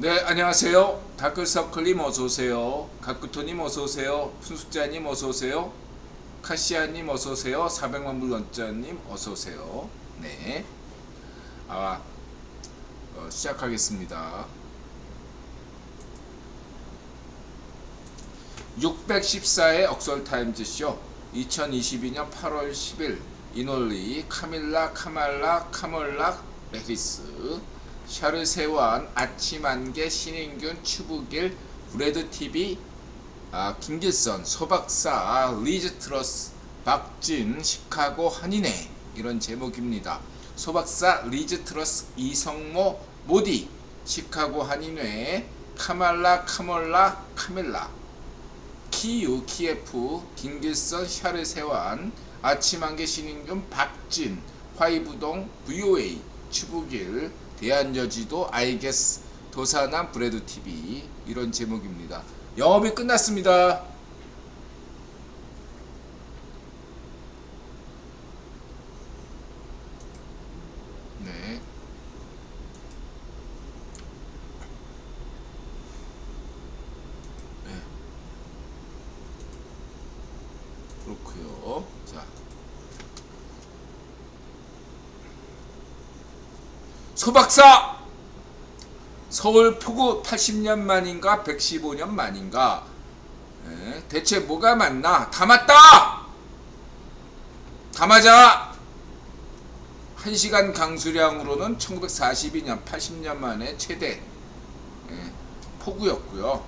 네, 안녕하세요. 다크서클님 어서오세요. 가꾸토님 어서오세요. 푼숙자님 어서오세요. 카시아님 어서오세요. 400만불 원자님 어서오세요. 네. 시작하겠습니다. 614의 억설타임즈쇼 2022년 8월 10일 이놀리 카밀라 카말라 카멀락 레리스 샤르세완 아침안개 신인균 추부길 브래드TV 김길선 소박사 리즈트러스 박진 시카고 한인회 이런 제목입니다. 소박사 리즈트러스 이성모 모디 시카고 한인회 카말라 카멀라 카밀라 키유 키예프 김길선 샤르세완 아침안개 신인균 박진 화이부동 VOA 추부길 대한여지도 아이게스 도사남 브래드TV 이런 제목입니다. 영업이 끝났습니다. 네. 네. 그렇고요. 자. 소박사! 서울 폭우 80년 만인가 115년 만인가 대체 뭐가 맞나? 다 맞다! 다 맞아! 1시간 강수량으로는 1942년 80년 만에 최대 폭우였고요.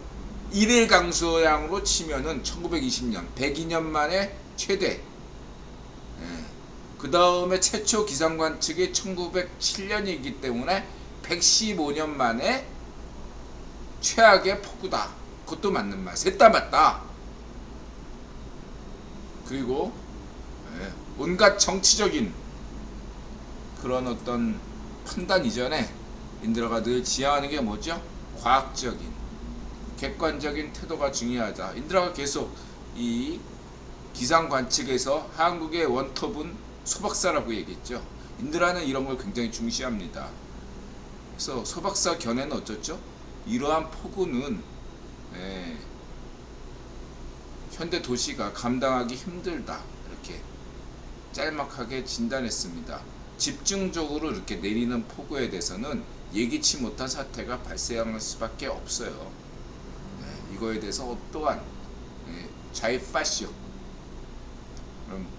1일 강수량으로 치면은 1920년 102년 만에 최대 그 다음에 최초 기상관측이 1907년이기 때문에 115년 만에 최악의 폭우다. 그것도 맞는 말. 셋 다 맞다. 그리고 온갖 정치적인 그런 어떤 판단 이전에 인드라가 늘 지향하는 게 뭐죠? 과학적인 객관적인 태도가 중요하다. 인드라가 계속 이 기상관측에서 한국의 원톱은 소박사라고 얘기했죠. 인드라는 이런 걸 굉장히 중시합니다. 그래서 소박사 견해는 어쩌죠? 이러한 폭우는 현대 도시가 감당하기 힘들다. 이렇게 짤막하게 진단했습니다. 집중적으로 이렇게 내리는 폭우에 대해서는 예기치 못한 사태가 발생할 수밖에 없어요. 이거에 대해서 어떠한 자이파시오 그럼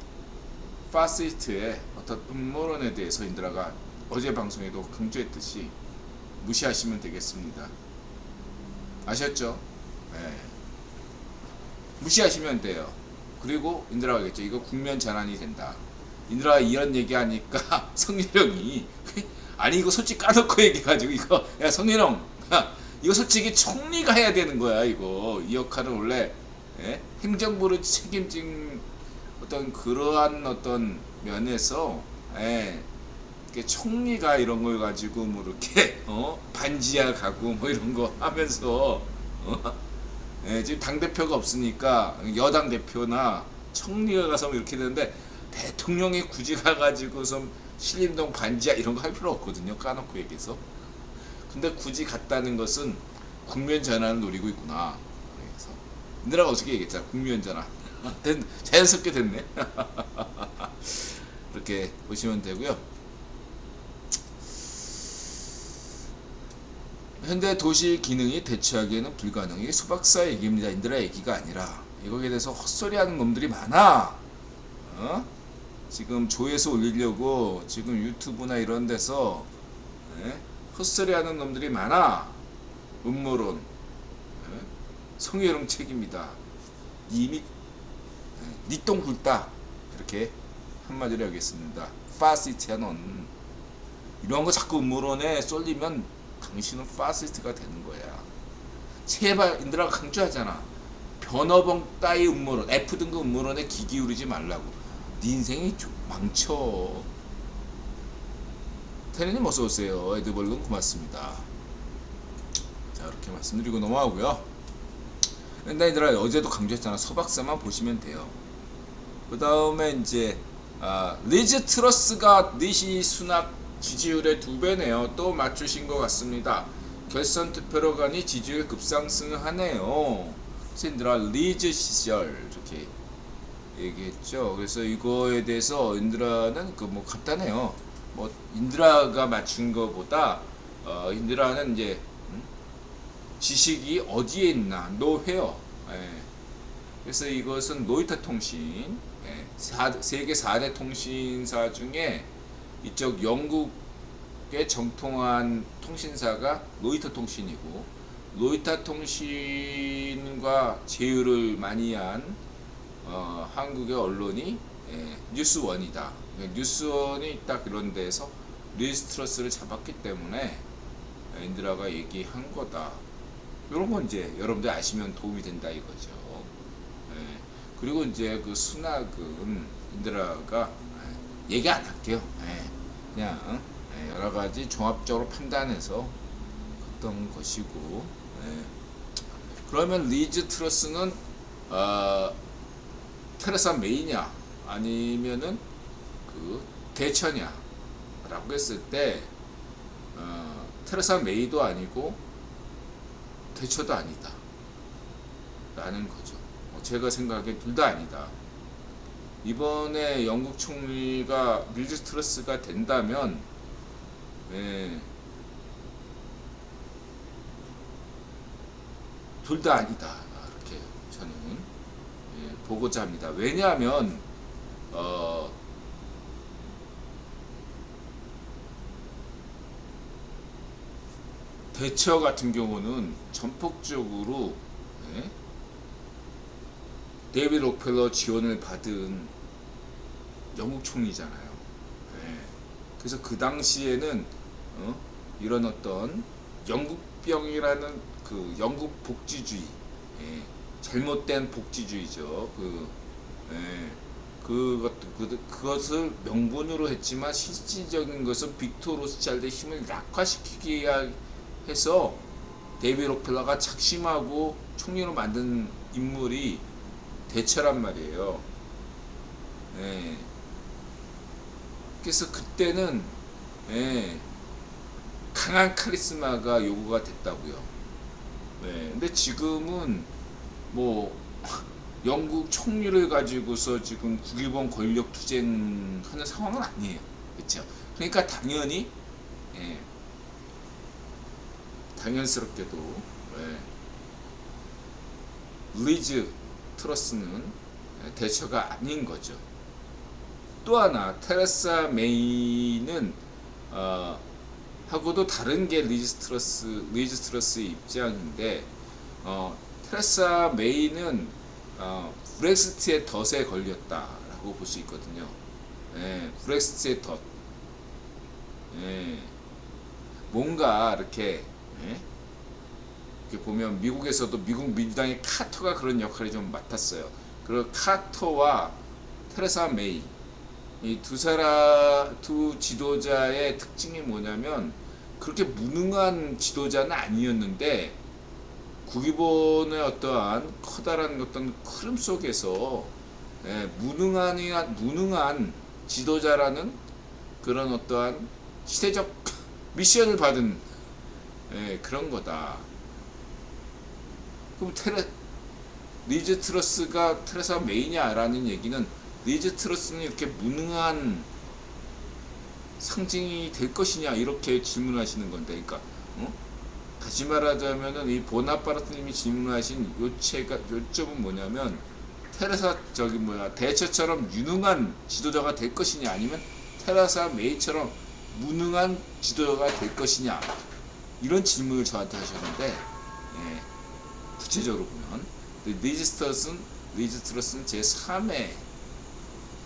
파시스트의 어떤 음모론에 대해서 인드라가 어제 방송에도 강조했듯이 무시하시면 되겠습니다. 아셨죠? 무시하시면 돼요. 그리고 인드라가 하겠죠. 이거 국면 전환이 된다. 인드라가 이런 얘기하니까 성일형이 아니 이거 솔직히 까놓고 얘기해가지고 이거 야 성일형 이거 솔직히 총리가 해야 되는 거야. 이거 이 역할은 원래 행정부를 책임진 어떤 그러한 어떤 면에서 총리가 이런 걸 가지고 뭐 이렇게 반지하 가고 뭐 이런 거 하면서 지금 당 대표가 없으니까 여당 대표나 총리가 가서 이렇게 되는데 대통령이 굳이 가가지고서 신림동 반지하 이런 거 할 필요 없거든요. 까놓고 얘기해서. 근데 굳이 갔다는 것은 국면 전환을 노리고 있구나. 그래서 인드라가 어떻게 얘기했잖아. 국면 전환. 자연스럽게 됐네. 이렇게 보시면 되고요. 현대 도시 기능이 대체하기에는 불가능. 이게 소박사의 얘기입니다. 인드라 얘기가 아니라. 이거에 대해서 헛소리하는 놈들이 많아. 지금 조회수 올리려고 지금 유튜브나 이런 데서 헛소리하는 놈들이 많아. 음모론. 성희롱 책입니다. 이미 니똥 굴다 이렇게 한마디로 하겠습니다. 파시스트야 넌. 이런 거 자꾸 음모론에 쏠리면 당신은 파시스트가 되는 거야. 제발 인드라가 강조하잖아. 변어벙 따위 음모론 F 등급 음모론에 귀 기울이지 말라고. 네 인생이 망쳐. 테네님 어서오세요. 에드벌룬 고맙습니다. 자 이렇게 말씀드리고 넘어가고요. 근데 인드라 어제도 강조했잖아. 소박사만 보시면 돼요. 그 다음에 이제 리즈 트러스가 니시 수납 지지율의 2배네요. 또 맞추신 것 같습니다. 결선 투표로 가니 지지율 급상승하네요. 인드라 리즈 시절 이렇게 얘기했죠. 그래서 이거에 대해서 인드라는 그 뭐 간단해요. 뭐 인드라가 맞춘 거보다 인드라는 이제 지식이 어디에 있나 노회어. 예. 그래서 이것은 로이터 통신, 예. 세계 4대 통신사 중에 이쪽 영국의 정통한 통신사가 로이터 통신이고, 로이터 통신과 제휴를 많이 한 한국의 언론이 뉴스원이다. 뉴스원이 딱 그런 데서 리즈 트러스를 잡았기 때문에 인드라가 얘기한 거다. 이런 건 이제 여러분들 아시면 도움이 된다 이거죠. 그리고 이제 그 순학은 인드라가 얘기 안 할게요. 그냥 여러 가지 종합적으로 판단해서 어떤 것이고. 그러면 리즈 트러스는 테레사 메이냐 아니면은 그 대처냐 라고 했을 때 테레사 메이도 아니고 대처도 아니다 라는 거죠. 제가 생각하기엔 둘 다 아니다. 이번에 영국 총리가 리즈 트러스가 된다면 둘 다 아니다 이렇게 저는 보고자 합니다. 왜냐하면 대처 같은 경우는 전폭적으로 데이비드 록펠러 지원을 받은 영국 총리잖아요. 그래서 그 당시에는 이런 어떤 영국병이라는 그 영국 복지주의, 잘못된 복지주의죠. 그것을 명분으로 했지만 실질적인 것은 빅토르 로스차일드의 힘을 약화시키기 해서 데이비드 록펠러가 작심하고 총리로 만든 인물이 대처란 말이에요. 그래서 그때는 강한 카리스마가 요구가 됐다고요. 근데 지금은 뭐 영국 총리를 가지고서 지금 국유본 권력 투쟁하는 상황은 아니에요. 그렇죠? 그러니까 당연히 당연스럽게도 리즈 트러스는 대처가 아닌 거죠. 또 하나 테레사 메이는 하고도 다른 게 리즈 트러스의 입장인데 테레사 메이는 브렉시트의 덫에 걸렸다라고 볼 수 있거든요. 브렉시트의 덫. 뭔가 이렇게 이렇게 보면 미국에서도 미국 민주당의 카터가 그런 역할을 좀 맡았어요. 그리고 카터와 테레사 메이 이 두 지도자의 특징이 뭐냐면 그렇게 무능한 지도자는 아니었는데 국유본의 어떠한 커다란 어떤 흐름 속에서 무능한 지도자라는 그런 어떠한 시대적 미션을 받은 그런 거다. 그럼 리즈 트러스가 테레사 메이냐라는 얘기는 리즈 트러스는 이렇게 무능한 상징이 될 것이냐 이렇게 질문하시는 건데, 그러니까 다시 말하자면은 이 보나파르트님이 질문하신 요점은 뭐냐면 대처처럼 유능한 지도자가 될 것이냐 아니면 테레사 메이처럼 무능한 지도자가 될 것이냐 이런 질문을 저한테 하셨는데 구체적으로 보면 리즈 트러스는 제3의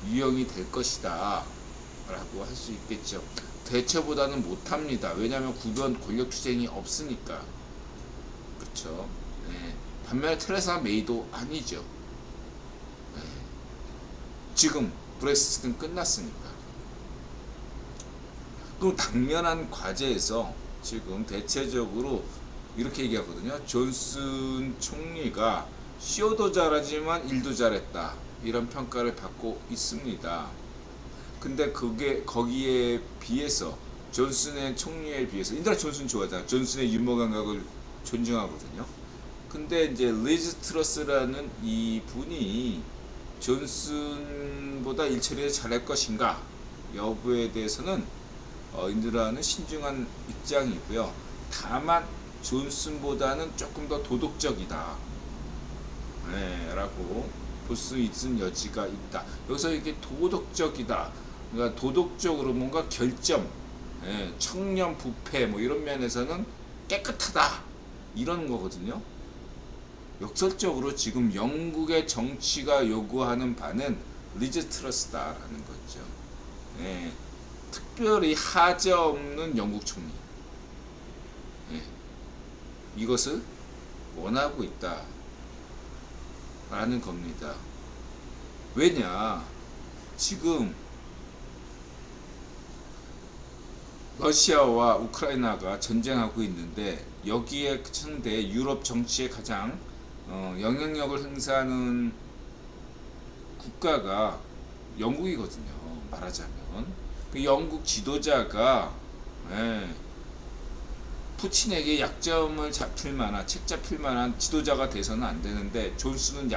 유형이 될 것이다 라고 할 수 있겠죠. 대처보다는 못합니다. 왜냐하면 구변 권력 투쟁이 없으니까. 그렇죠. 반면에 테레사 메이도 아니죠. 지금 브렉시트는 끝났으니까. 그럼 당면한 과제에서 지금 대체적으로 이렇게 얘기하거든요. 존슨 총리가 쇼도 잘하지만 일도 잘했다 이런 평가를 받고 있습니다. 근데 거기에 비해서 존슨의 총리에 비해서 인디나 존슨 좋아하잖아. 존슨의 유머 감각을 존중하거든요. 근데 이제 리즈 트러스라는 이 분이 존슨보다 일처리를 잘할 것인가 여부에 대해서는 인디나는 신중한 입장이고요. 다만 존슨보다는 조금 더 도덕적이다, 라고 볼 수 있는 여지가 있다. 여기서 이게 도덕적이다, 그러니까 도덕적으로 뭔가 결점, 청렴 부패 뭐 이런 면에서는 깨끗하다 이런 거거든요. 역설적으로 지금 영국의 정치가 요구하는 바는 리즈 트러스다라는 거죠. 특별히 하자 없는 영국 총리, 이것을 원하고 있다라는 겁니다. 왜냐, 지금 러시아와 우크라이나가 전쟁하고 있는데 여기에 상대 유럽 정치에 가장 영향력을 행사하는 국가가 영국이거든요. 말하자면 그 영국 지도자가 푸틴에게 약점을 책 잡힐 만한 지도자가 돼서는 안 되는데 존슨은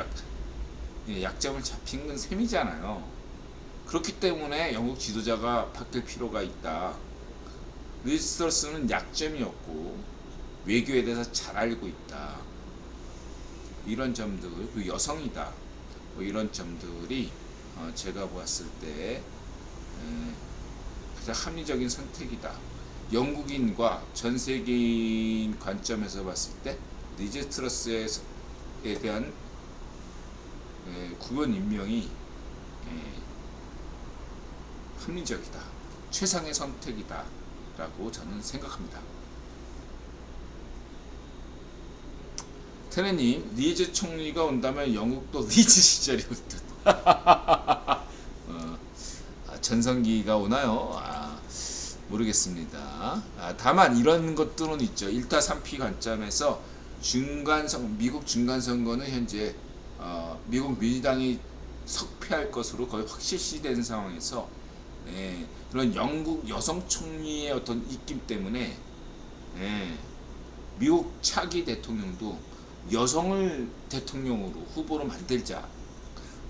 약점을 잡힌 건 셈이잖아요. 그렇기 때문에 영국 지도자가 바뀔 필요가 있다. 리즈 트러스는 약점이었고 외교에 대해서 잘 알고 있다. 이런 점들, 그 여성이다. 뭐 이런 점들이 제가 보았을 때 가장 합리적인 선택이다. 영국인과 전 세계인 관점에서 봤을 때 리즈 트러스에 대한 구원 임명이 합리적이다. 최상의 선택이다. 라고 저는 생각합니다. 테네님, 리즈 총리가 온다면 영국도 리즈 시절이 올 듯. 전성기가 오나요? 모르겠습니다. 다만 이런 것들은 있죠. 1타 3피 관점에서 미국 중간선거는 현재 미국 민주당이 석패할 것으로 거의 확실시된 상황에서 그런 영국 여성 총리의 어떤 입김 때문에 미국 차기 대통령도 여성을 대통령으로 후보로 만들자.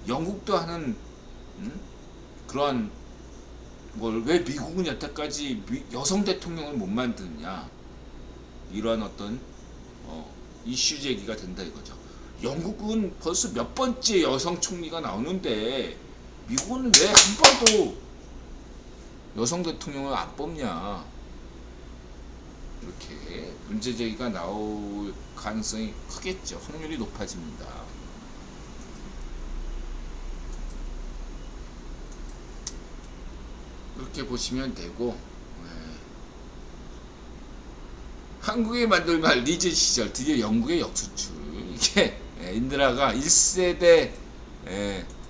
영국도 하는 그런 걸 왜 미국은 여태까지 여성 대통령을 못 만드느냐, 이러한 어떤 이슈 제기가 된다 이거죠. 영국은 벌써 몇 번째 여성 총리가 나오는데 미국은 왜 한 번도 여성 대통령을 안 뽑냐, 이렇게 문제 제기가 나올 가능성이 크겠죠. 확률이 높아집니다. 그렇게 보시면 되고, 한국에 만들만 리즈 시절 드디어 영국의 역수출, 이게 인드라가 1세대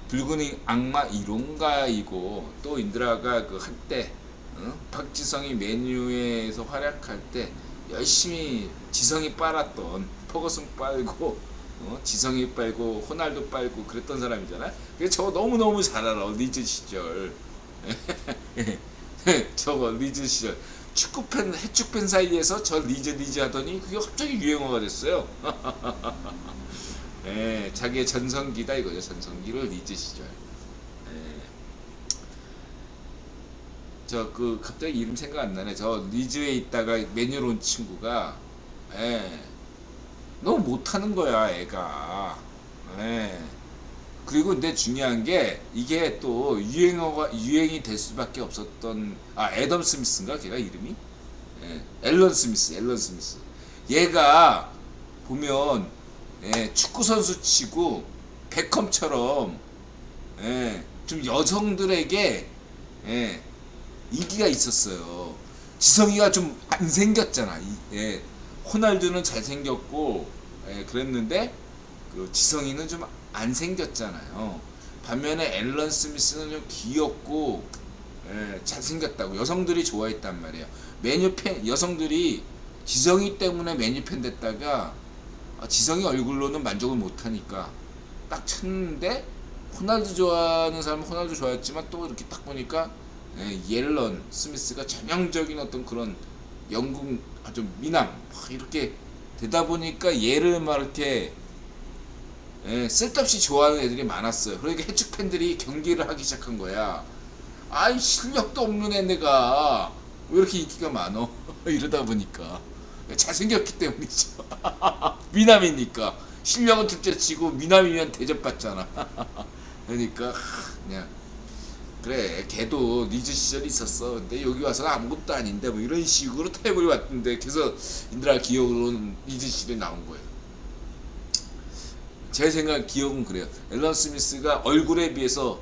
붉은 악마 1호인가이고, 또 인드라가 그 한때 박지성이 메뉴에서 활약할 때 열심히 지성이 빨았던, 퍼거슨 빨고 지성이 빨고 호날두 빨고 그랬던 사람이잖아. 그래서 저거 너무너무 잘 알아. 리즈 시절 저거 리즈 시절 축구팬 해축팬 사이에서 저 리즈 하더니 그게 갑자기 유행어가 됐어요. 자기의 전성기다 이거죠. 전성기로 리즈 시절. 저 그 갑자기 이름 생각 안 나네. 저 리즈에 있다가 메뉴로 온 친구가 너무 못하는 거야 애가. 그리고 근데 중요한 게 이게 또 유행이 될 수밖에 없었던 애덤 스미스인가 걔가 이름이? 앨런 스미스. 얘가 보면 축구 선수 치고 베컴처럼 좀 여성들에게 인기가 있었어요. 지성이가 좀 안 생겼잖아. 호날두는 잘 생겼고 그랬는데 그 지성이는 좀 안 생겼잖아요. 반면에 앨런 스미스는 좀 귀엽고 잘 생겼다고 여성들이 좋아했단 말이에요. 메뉴팬 여성들이 지성이 때문에 메뉴팬 됐다가 지성이 얼굴로는 만족을 못하니까 딱 쳤는데, 호날두 좋아하는 사람은 호날두 좋아했지만 또 이렇게 딱 보니까 옐런 스미스가 전형적인 어떤 그런 영국 아주 미남 막 이렇게 되다 보니까 얘를 막 이렇게 쓸데없이 좋아하는 애들이 많았어요. 그러니까 해축 팬들이 경기를 하기 시작한 거야. 아이 실력도 없는 애네가 왜 이렇게 인기가 많어? 이러다 보니까 잘생겼기 때문이죠. 미남이니까 실력은 둘째치고 미남이면 대접받잖아. 그러니까 그냥 그래 걔도 리즈 시절이 있었어. 근데 여기 와서는 아무것도 아닌데 뭐 이런 식으로 타협을 왔는데 그래서 인드라 기억으로는 리즈 시절에 나온 거예요. 제 생각 기억은 그래요. 앨런 스미스가 얼굴에 비해서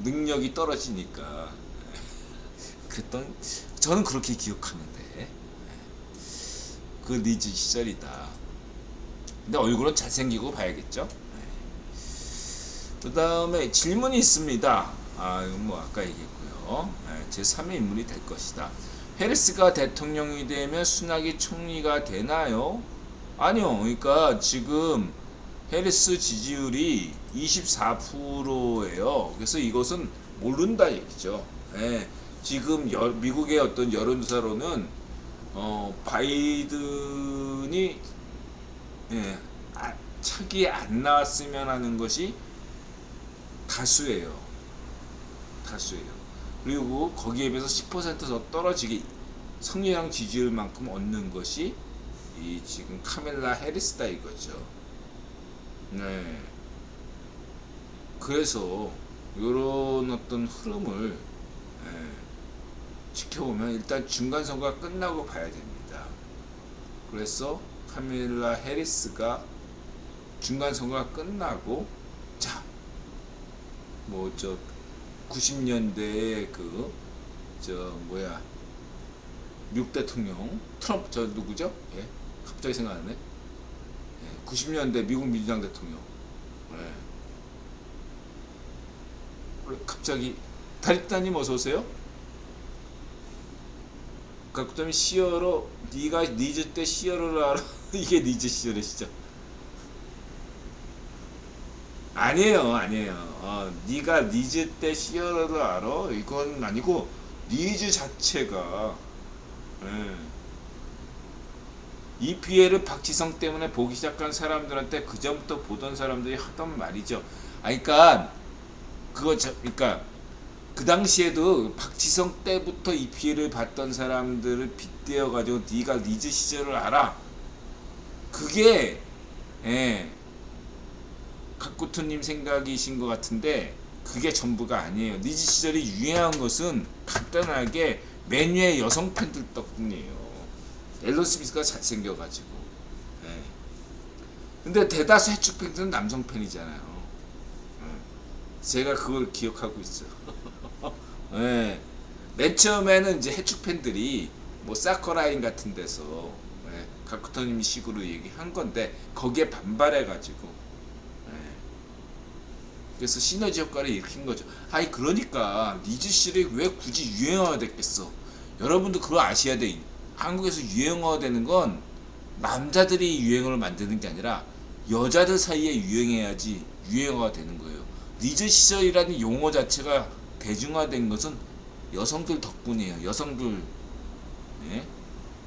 능력이 떨어지니까 그랬던 저는 그렇게 기억하는데 그 리즈 시절이다. 근데 얼굴은 잘생기고 봐야겠죠. 그 다음에 질문이 있습니다. 이건 뭐 아까 얘기했고요. 제 3의 인물이 될 것이다. 해리스가 대통령이 되면 수낙이 총리가 되나요? 아니요. 그러니까 지금 해리스 지지율이 24%예요. 그래서 이것은 모른다 얘기죠. 지금 미국의 어떤 여론조사로는 바이든이 차기 안 나왔으면 하는 것이 다수예요. 그리고 거기에 비해서 10% 더 떨어지게 성향 지지율만큼 얻는 것이 이 지금 카멜라 해리스다 이거죠. 그래서 이런 어떤 흐름을 지켜보면 일단 중간 선거가 끝나고 봐야 됩니다. 그래서 카멜라 해리스가 중간 선거가 끝나고 자 뭐 저 90년대에 미국 대통령 트럼프 저 누구죠? 갑자기 생각나네. 90년대 미국 민주당 대통령. 갑자기 다립다님 어서 오세요. 각점이 시어로 네가 니즈 때 시어를 알아. 이게 니즈 시절이시죠? 아니에요. 네가 니즈 때 시어를 알아. 이건 아니고 니즈 자체가 이 피해를 박지성 때문에 보기 시작한 사람들한테 그 전부터 보던 사람들이 하던 말이죠. 그러니까 그러니까 그 당시에도 박지성 때부터 이 피해를 받던 사람들을 빗대어 가지고 네가 리즈 시절을 알아. 그게 각구투님 생각이신 것 같은데 그게 전부가 아니에요. 리즈 시절이 유행한 것은 간단하게 맨유의 여성 팬들 덕분이에요. 앨런 스미스가 잘생겨가지고. 근데 대다수 해축 팬들은 남성 팬이잖아요. 제가 그걸 기억하고 있어요. 맨 처음에는 이제 해축 팬들이 뭐 사커라인 같은 데서 각쿠터님이 식으로 얘기한 건데 거기에 반발해가지고 그래서 시너지 효과를 일으킨 거죠. 그러니까 리즈 시절이 왜 굳이 유행어가 됐겠어? 여러분도 그거 아셔야 돼. 한국에서 유행어가 되는 건 남자들이 유행어를 만드는 게 아니라 여자들 사이에 유행해야지 유행어가 되는 거예요. 리즈 시절이라는 용어 자체가 대중화된 것은 여성들 덕분이에요. 여성들,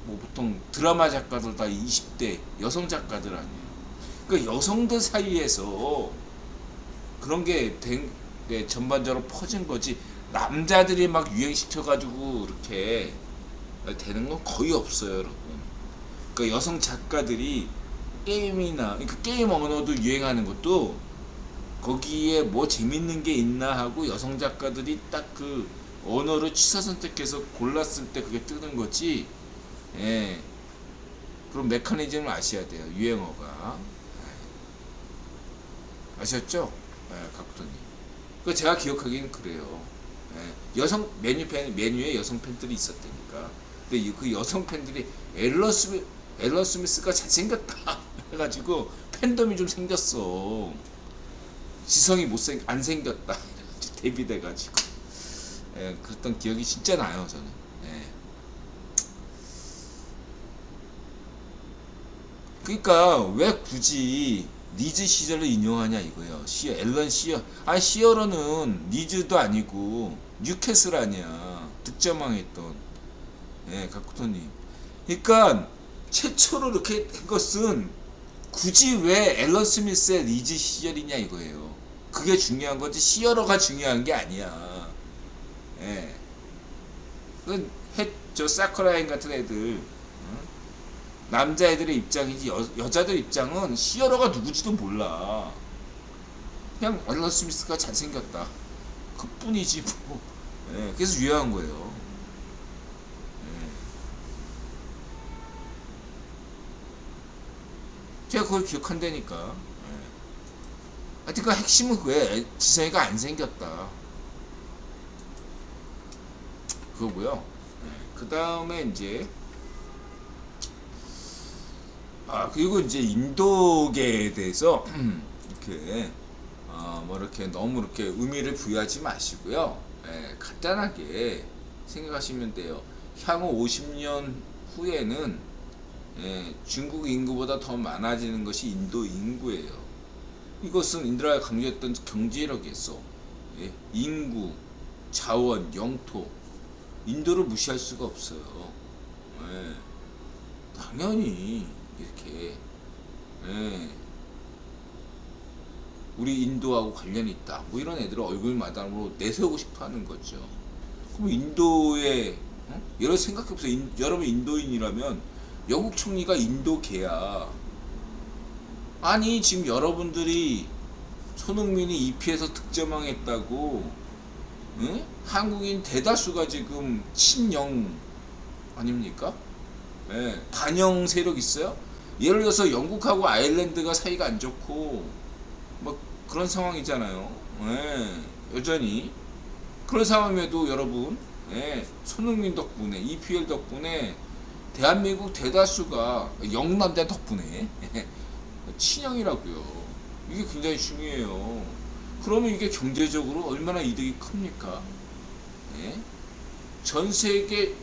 뭐 보통 드라마 작가들 다 20대 여성 작가들 아니에요. 그러니까 여성들 사이에서 그런 게 전반적으로 퍼진 거지. 남자들이 막 유행시켜가지고 이렇게 되는 건 거의 없어요, 여러분. 그러니까 여성 작가들이 게임이나 그러니까 게임 언어도 유행하는 것도 거기에 뭐 재밌는 게 있나 하고 여성 작가들이 딱 그 언어를 취사 선택해서 골랐을 때 그게 뜨는 거지. 그런 메커니즘을 아셔야 돼요. 유행어가. 아셨죠? 각도님. 그 제가 기억하기는 그래요. 여성 메뉴에 여성 팬들이 있었다니까. 근데 그 여성 팬들이 앨런 스미스가 잘생겼다 해가지고 팬덤이 좀 생겼어. 지성이 안 생겼다. 데뷔돼가지고. 그랬던 기억이 진짜 나요, 저는. 그러니까 왜 굳이 니즈 시절을 인용하냐 이거예요. 앨런 시어. 아 시어러는 니즈도 아니고 뉴캐슬 아니야. 득점왕했던 가쿠토님. 그러니까 최초로 이렇게 된 것은 굳이 왜 앨런 스미스의 리즈 시절이냐 이거예요. 그게 중요한 거지 시어러가 중요한 게 아니야. 예. 저 사쿠라인 같은 애들 남자애들의 입장이지 여자들 입장은 시어러가 누구지도 몰라. 그냥 앨런 스미스가 잘생겼다 그뿐이지 뭐. 예. 그래서 유효한 거예요. 제가 그걸 기억한다니까. 하여튼 그 핵심은 왜 지성이가 안 생겼다 그거고요. 그 다음에 이제 그리고 이제 인도계에 대해서 이렇게 뭐 이렇게 너무 이렇게 의미를 부여하지 마시고요. 간단하게 생각하시면 돼요. 향후 50년 후에는 중국 인구보다 더 많아지는 것이 인도 인구예요. 이것은 인도가 강조했던 경제력이었어. 인구, 자원, 영토 인도를 무시할 수가 없어요. 당연히 이렇게 우리 인도하고 관련이 있다 뭐 이런 애들을 얼굴마담으로 내세우고 싶어하는 거죠. 그럼 인도에 여러분 생각해보세요. 여러분 인도인이라면 영국 총리가 인도계야. 아니 지금 여러분들이 손흥민이 EP에서 득점왕했다고 한국인 대다수가 지금 친영 아닙니까? 반영 세력 있어요? 예를 들어서 영국하고 아일랜드가 사이가 안 좋고 뭐 그런 상황이잖아요. 여전히 그런 상황에도 여러분 손흥민 덕분에 EPL 덕분에 대한민국 대다수가 영남대 덕분에 친형이라고요. 이게 굉장히 중요해요. 그러면 이게 경제적으로 얼마나 이득이 큽니까? 전 세계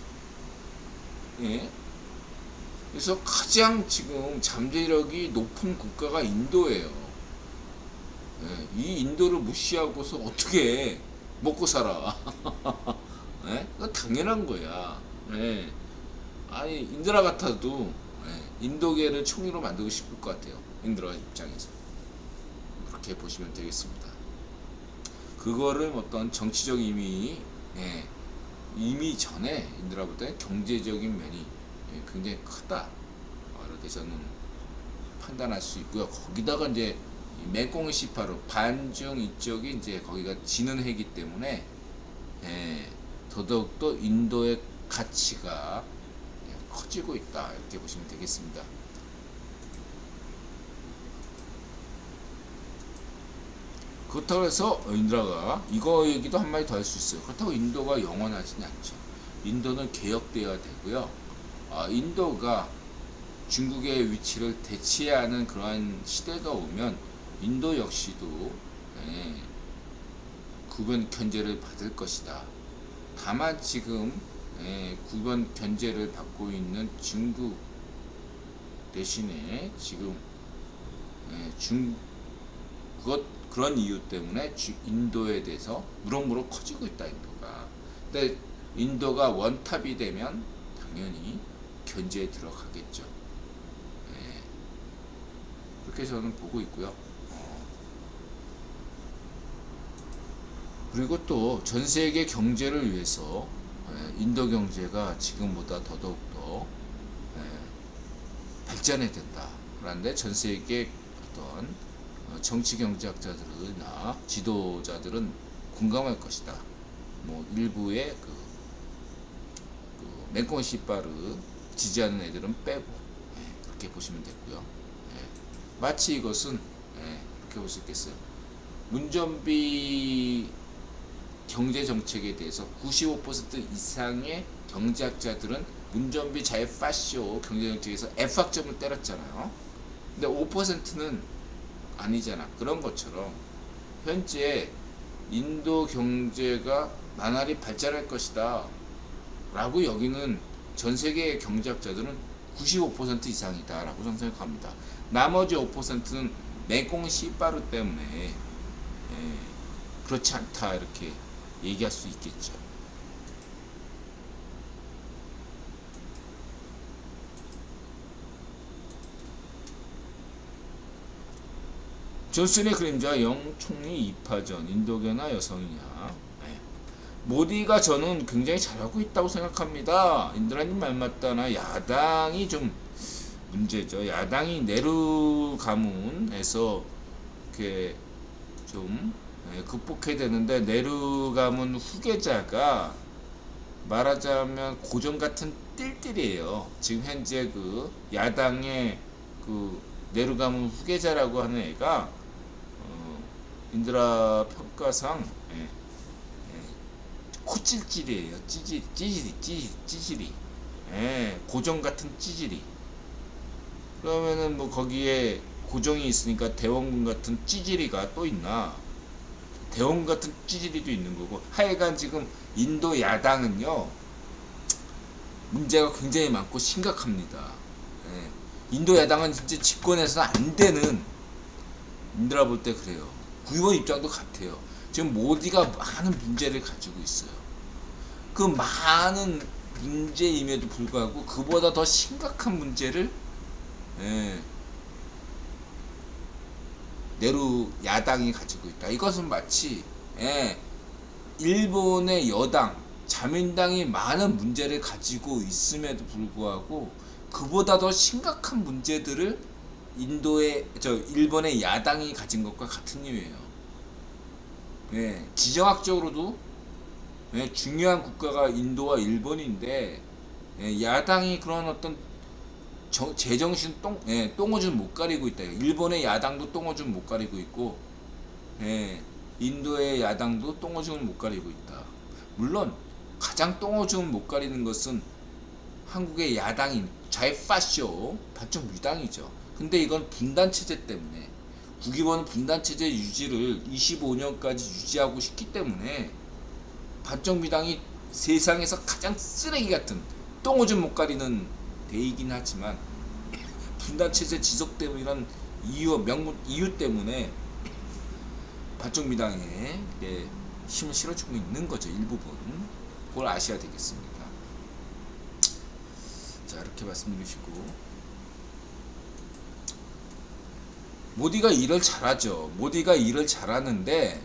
그래서 가장 지금 잠재력이 높은 국가가 인도예요. 이 인도를 무시하고서 어떻게 먹고 살아? 그거 당연한 거야. 아니 인드라 같아도 인도계를 총리로 만들고 싶을 것 같아요. 인드라 입장에서 그렇게 보시면 되겠습니다. 그거를 어떤 정치적 이미 전에 인드라보다 경제적인 면이 굉장히 크다 이렇게 저는 판단할 수 있고요. 거기다가 이제 맹꽁이 시파로 반중 이쪽이 이제 거기가 지는 해기 때문에 더더욱더 인도의 가치가 커지고 있다 이렇게 보시면 되겠습니다. 그렇다고 해서 인도가 이거 얘기도 한마디 더 할 수 있어요. 그렇다고 인도가 영원하지는 않죠. 인도는 개혁돼야 되고요. 인도가 중국의 위치를 대체해야 하는 그러한 시대가 오면 인도 역시도 구분 견제를 받을 것이다. 다만 지금 구분 견제를 받고 있는 중국 대신에 지금 그런 이유 때문에 인도에 대해서 무럭무럭 커지고 있다 인도가. 근데 인도가 원탑이 되면 당연히 견제에 들어가겠죠. 그렇게 저는 보고 있고요. 그리고 또 전 세계 경제를 위해서 인도 경제가 지금보다 더더욱더 발전해야 된다. 그런데 전 세계 어떤 정치 경제학자들이나 지도자들은 공감할 것이다. 뭐 일부의 그 맹꽁이 씨바르 지지하는 애들은 빼고 그렇게 보시면 되고요. 마치 이것은 이렇게 볼 수 있겠어요. 문전비 경제 정책에 대해서 95% 이상의 경제학자들은 문전비 자유파쇼 경제 정책에서 F학점을 때렸잖아요. 근데 5%는 아니잖아. 그런 것처럼 현재 인도 경제가 나날이 발전할 것이다 라고 여기는 전 세계의 경제학자들은 95% 이상이다 라고 생각합니다. 나머지 5%는 내공 시바루 때문에 그렇지 않다 이렇게 얘기할 수 있겠죠. 존슨의 그림자 영총리 2파전 인도계나 여성이냐. 모디가 저는 굉장히 잘하고 있다고 생각합니다. 인드라님 말 맞다나 야당이 좀 문제죠. 야당이 네루 가문에서 이렇게 좀 극복해야 되는데, 네루 가문 후계자가 말하자면 고전 같은 띨띨이에요. 지금 현재 그 야당의 그 네루 가문 후계자라고 하는 애가 인드라 평가상 코찔찔이에요. 찌질이. 고정 같은 찌질이. 그러면은 뭐 거기에 고정이 있으니까 대원군 같은 찌질이가 또 있나? 대원군 같은 찌질이도 있는 거고. 하여간 지금 인도 야당은요, 문제가 굉장히 많고 심각합니다. 인도 야당은 진짜 집권해서는 안 되는, 인드라 볼 때 그래요. 구의원 입장도 같아요. 지금 모디가 많은 문제를 가지고 있어요. 그 많은 문제임에도 불구하고 그보다 더 심각한 문제를 네루 야당이 가지고 있다. 이것은 마치 일본의 여당 자민당이 많은 문제를 가지고 있음에도 불구하고 그보다 더 심각한 문제들을 일본의 야당이 가진 것과 같은 이유예요. 지정학적으로도 중요한 국가가 인도와 일본인데, 야당이 그런 어떤 제정신 똥오줌 못 가리고 있다. 일본의 야당도 똥오줌 못 가리고 있고, 인도의 야당도 똥오줌을 못 가리고 있다. 물론 가장 똥오줌 못 가리는 것은 한국의 야당인 좌파쇼 반쪽 무당이죠. 근데 이건 분단체제 때문에, 국기원은 분단체제 유지를 25년까지 유지하고 싶기 때문에 반쪽미당이 세상에서 가장 쓰레기 같은 똥오줌 못 가리는 데이긴 하지만, 분단체제 지속 때문이란 이유 때문에 반쪽미당에 힘을 실어주고 있는 거죠. 일부분. 그걸 아셔야 되겠습니다. 자, 이렇게 말씀드리시고, 모디가 일을 잘하죠. 모디가 일을 잘하는데,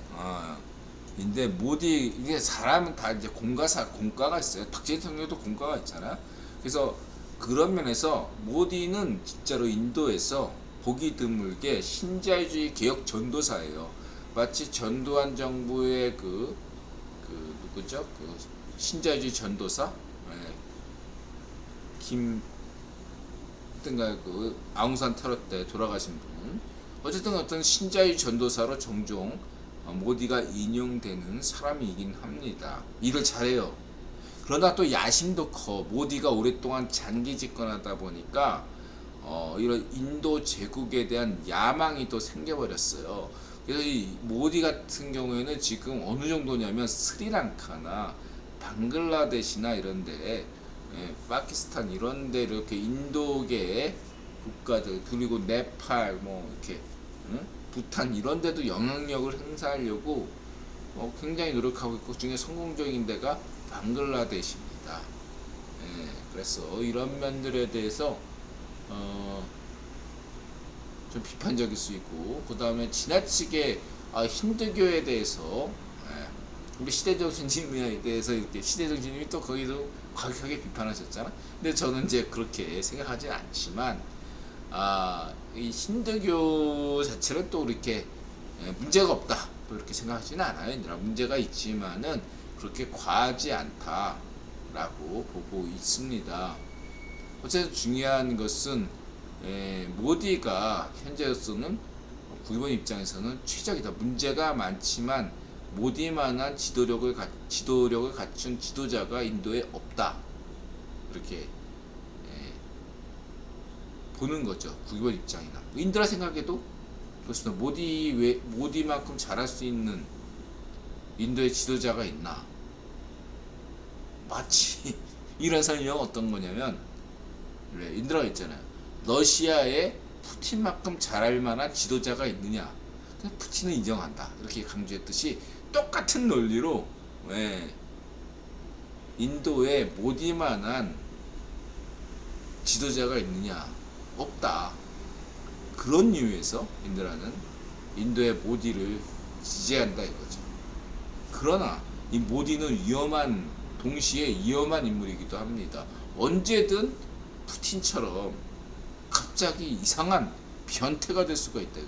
근데 모디, 이게 사람은 다 이제 공과가 있어요. 박정희 대통령도 공과가 있잖아. 그래서 그런 면에서 모디는 진짜로 인도에서 보기 드물게 신자유주의 개혁 전도사예요. 마치 전두환 정부의 누구죠? 그 신자유주의 전도사? 아웅산 테러 때 돌아가신 분. 어쨌든 어떤 신자유 전도사로 종종 모디가 인용되는 사람이긴 합니다. 일을 잘해요. 그러나 또 야심도 커. 모디가 오랫동안 장기 집권하다 보니까 이런 인도 제국에 대한 야망이 또 생겨버렸어요. 그래서 이 모디 같은 경우에는 지금 어느 정도냐면 스리랑카나 방글라데시나 이런데, 파키스탄 이런데 이렇게 인도계의 국가들, 그리고 네팔 뭐 이렇게 부탄 이런데도 영향력을 행사하려고 굉장히 노력하고 있고, 중에 성공적인 데가 방글라데시입니다. 그래서 이런 면들에 대해서 좀 비판적일 수 있고, 그 다음에 지나치게 힌두교에 대해서 우리 시대정신님에 대해서 이렇게 시대정신님이 또 거기도 과격하게 비판하셨잖아. 근데 저는 이제 그렇게 생각하진 않지만, 이 힌두교 자체는 또 이렇게 문제가 없다 또 이렇게 생각하지는 않아요. 문제가 있지만은 그렇게 과하지 않다라고 보고 있습니다. 어쨌든 중요한 것은 모디가 현재로서는 구기본 입장에서는 최적이다. 문제가 많지만 모디만한 지도력을 갖춘 지도자가 인도에 없다. 이렇게 보는 거죠. 구기본 입장이나. 인드라 생각에도 그렇습니다. 모디만큼 잘할 수 있는 인도의 지도자가 있나? 마치 이런 설명 어떤 거냐면, 인드라가 있잖아요. 러시아의 푸틴만큼 잘할 만한 지도자가 있느냐? 푸틴은 인정한다. 이렇게 강조했듯이 똑같은 논리로 예, 인도에 모디만한 지도자가 있느냐? 없다. 그런 이유에서 인도라는 인도의 모디를 지지한다 이거죠. 그러나 이 모디는 동시에 위험한 인물이기도 합니다. 언제든 푸틴처럼 갑자기 이상한 변태가 될 수가 있다.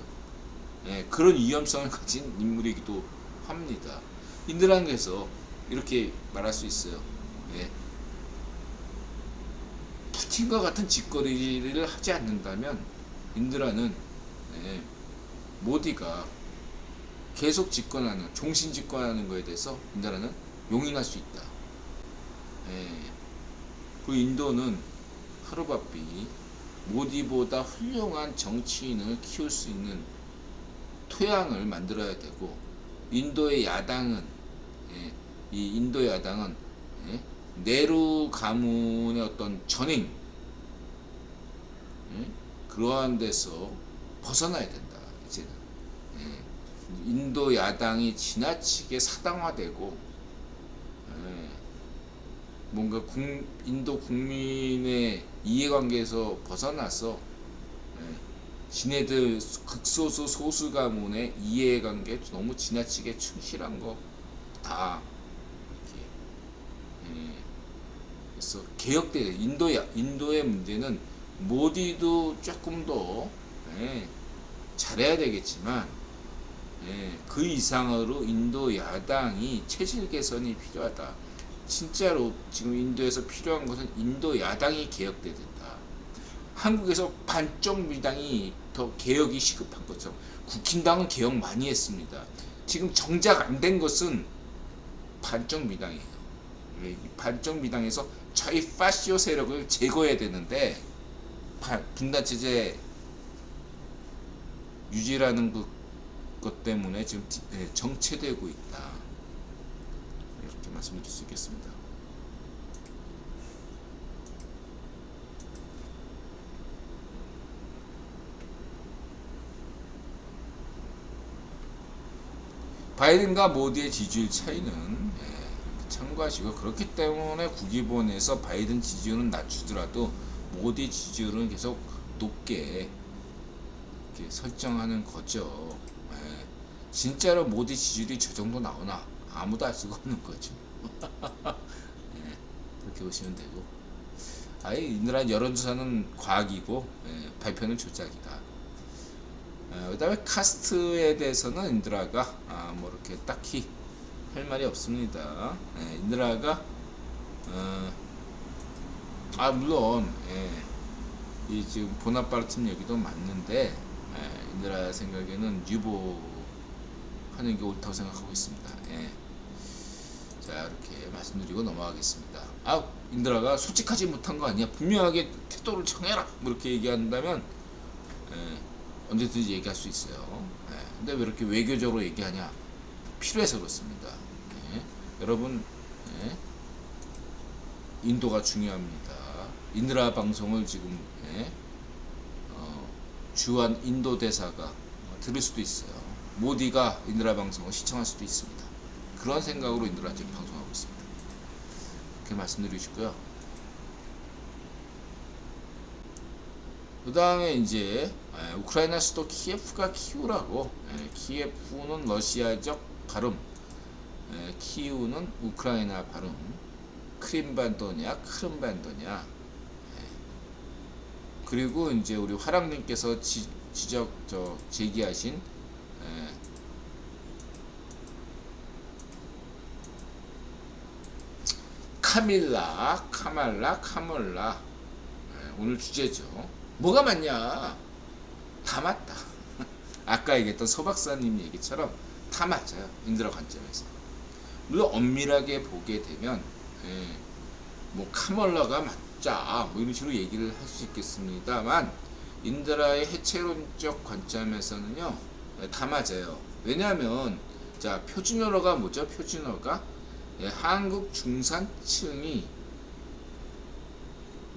예, 그런 위험성을 가진 인물이기도 합니다. 인도라는에서 이렇게 말할 수 있어요. 예, 푸틴과 같은 짓거리를 하지 않는다면 인도라는 예, 모디가 계속 집권하는, 종신 집권하는 것에 대해서 인도라는 용인할 수 있다. 예, 그 인도는 하루바삐 모디보다 훌륭한 정치인을 키울 수 있는 토양을 만들어야 되고, 인도의 야당은 이 인도 야당은 네루 가문의 어떤 전행 그러한 데서 벗어나야 된다. 이제는 인도 야당이 지나치게 사당화되고 뭔가 인도 국민의 이해관계에서 벗어나서 지네들 극소수 소수 가문의 이해관계 너무 지나치게 충실한 거다. 그래서 개혁대 인도의 문제는 모디도 조금 더 잘해야 되겠지만 그 이상으로 인도 야당이 체질 개선이 필요하다. 진짜로 지금 인도에서 필요한 것은 인도 야당이 개혁돼야 된다. 한국에서 반쪽 미당이 더 개혁이 시급한 것처럼 국힘당은 개혁 많이 했습니다. 지금 정작 안 된 것은 반쪽 미당이에요. 반쪽 미당에서 저희 파시오 세력을 제거해야 되는데 분단체제 유지라는 것 때문에 지금 정체되고 있다. 이렇게 말씀드릴 수 있겠습니다. 바이든과 모디의 지지율 차이는 참고하시고, 그렇기 때문에 국위본에서 바이든 지지율은 낮추더라도 모디 지지율은 계속 높게 이렇게 설정하는 거죠. 진짜로 모디 지지율이 저 정도 나오나 아무도 알 수가 없는 거죠. 그렇게 보시면 되고, 인도란 여론조사는 과학이고 발표는 조작이다. 그 다음에 카스트에 대해서는 인드라가 뭐 이렇게 딱히 할 말이 없습니다. 인드라가 물론 이 지금 보나파르트 얘기도 맞는데 인드라 생각에는 유보하는 게 옳다고 생각하고 있습니다. 자, 이렇게 말씀드리고 넘어가겠습니다. 인드라가 솔직하지 못한 거 아니야, 분명하게 태도를 정해라, 뭐 이렇게 얘기한다면 언제든지 얘기할 수 있어요. 근데 왜 이렇게 외교적으로 얘기하냐? 필요해서 그렇습니다. 여러분, 인도가 중요합니다. 인드라 방송을 지금 주한 인도 대사가 들을 수도 있어요. 모디가 인드라 방송을 시청할 수도 있습니다. 그런 생각으로 인드라 지금 방송하고 있습니다. 이렇게 말씀드리시고요. 그 다음에 이제 우크라이나 수도 키예프가 키우라고, 키예프는 러시아적 발음, 키우는 우크라이나 발음, 크림반도냐 크림반도냐. 그리고 이제 우리 화랑님께서 제기하신 카몰라 오늘 주제죠. 뭐가 맞냐? 다 맞다. 아까 얘기했던 서 박사님 얘기처럼 다 맞아요. 인드라 관점에서. 물론 엄밀하게 보게 되면 뭐 카몰라가 맞자 뭐 이런 식으로 얘기를 할 수 있겠습니다만, 인드라의 해체론적 관점에서는요 다 맞아요. 왜냐하면 자, 표준어가 뭐죠? 표준어가 한국 중산층이,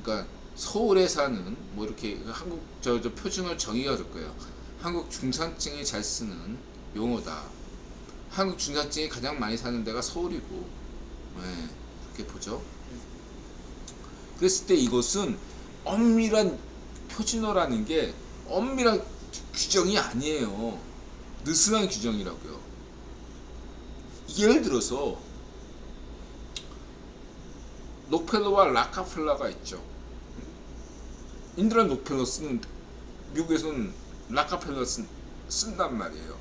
그러니까 서울에 사는 뭐 이렇게 한국 저 표준어 정의가 될 거예요. 한국 중산층이 잘 쓰는 용어다. 한국 중산층이 가장 많이 사는 데가 서울이고, 예, 그렇게 보죠. 그랬을 때 이것은 엄밀한 표준어라는 게 엄밀한 규정이 아니에요. 느슨한 규정이라고요. 예를 들어서 록펠러와 락카펠러가 있죠. 인디란 록펠러 쓰는, 미국에서는 락카펠러 쓴단 말이에요.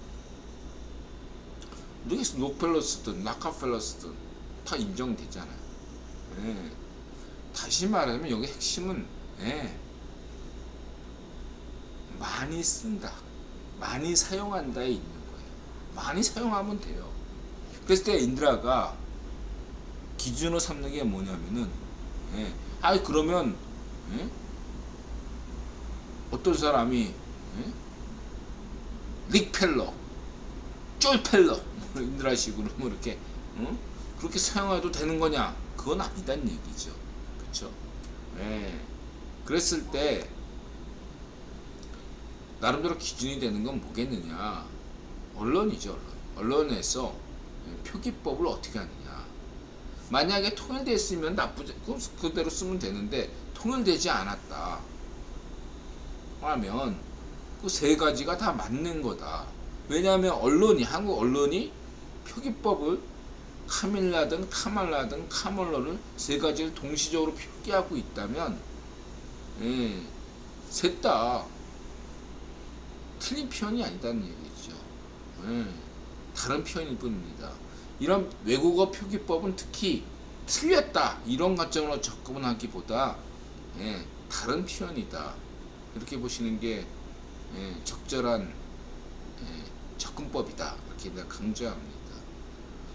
미국에서 록펠러 쓰든 락카펠러 쓰든 다 인정되잖아요. 예. 다시 말하면 여기 핵심은, 예, 많이 쓴다, 많이 사용한다에 있는 거예요. 많이 사용하면 돼요. 그랬을 때 인드라가 기준으로 삼는 게 뭐냐면은, 예, 그러면, 예? 어떤 사람이, 예? 릭펠러, 쫄펠러, 인드라식으로 뭐 이렇게, 그렇게 사용해도 되는 거냐? 그건 아니단 얘기죠. 그렇죠? 예. 그랬을 때 나름대로 기준이 되는 건 뭐겠느냐? 언론이죠. 언론에서 표기법을 어떻게 하느냐. 만약에 통일됐으면 나쁘지, 그대로 쓰면 되는데 통일되지 않았다 하면 그 세 가지가 다 맞는 거다. 왜냐하면 한국 언론이 표기법을 카밀라든 카말라든 카멀러를 세 가지를 동시적으로 표기하고 있다면, 예, 셋 다 틀린 표현이 아니다는 얘기죠. 예, 다른 표현일 뿐입니다. 이런 외국어 표기법은 특히 틀렸다 이런 관점으로 접근하기보다, 예, 다른 표현이다 이렇게 보시는 게, 예, 적절한, 예, 접근법이다 이렇게 내가 강조합니다.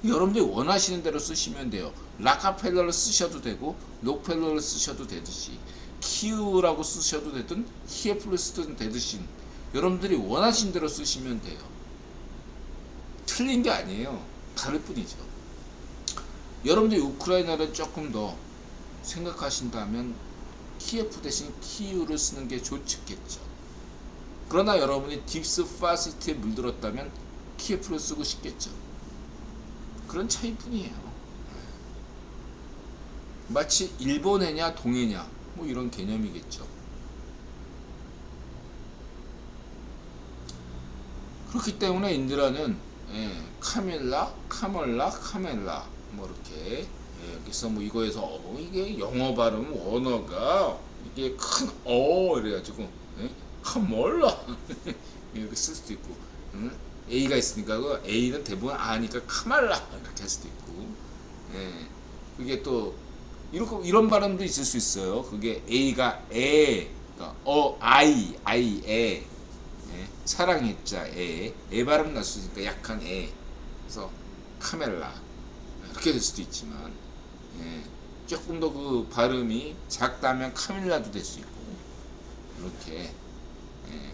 여러분들이 원하시는 대로 쓰시면 돼요. 락카펠러를 쓰셔도 되고 록펠러를 쓰셔도 되듯이, 키우라고 쓰셔도 되든 키에프를 쓰든 되듯이 여러분들이 원하시는 대로 쓰시면 돼요. 틀린 게 아니에요. 다를 뿐이죠. 여러분들이 우크라이나를 조금 더 생각하신다면 키에프 대신 키우를 쓰는 게 좋겠죠. 그러나 여러분이 딥스 파시티에 물들었다면 키에프를 쓰고 싶겠죠. 그런 차이뿐이에요. 마치 일본해냐 동해냐 뭐 이런 개념이겠죠. 그렇기 때문에 인드라는, 예, 카밀라, 카멀라, 카멜라 뭐 이렇게, 예, 그래서 뭐 이거에서 이게 영어 발음 원어가 이게 큰 이래가지고, 예? 카멀라 이렇게 쓸 수도 있고, A가 있으니까 그 A는 대부분 아니까 카말라 이렇게 할 수도 있고, 예, 그게 또 이런 발음도 있을 수 있어요. 그게 A가 그러니까 에, 예, 사랑했자 에 발음 날 수 있으니까 약한 에, 그래서 카멜라 이렇게 될 수도 있지만, 예, 조금 더 그 발음이 작다면 카밀라도 될 수 있고 이렇게, 예,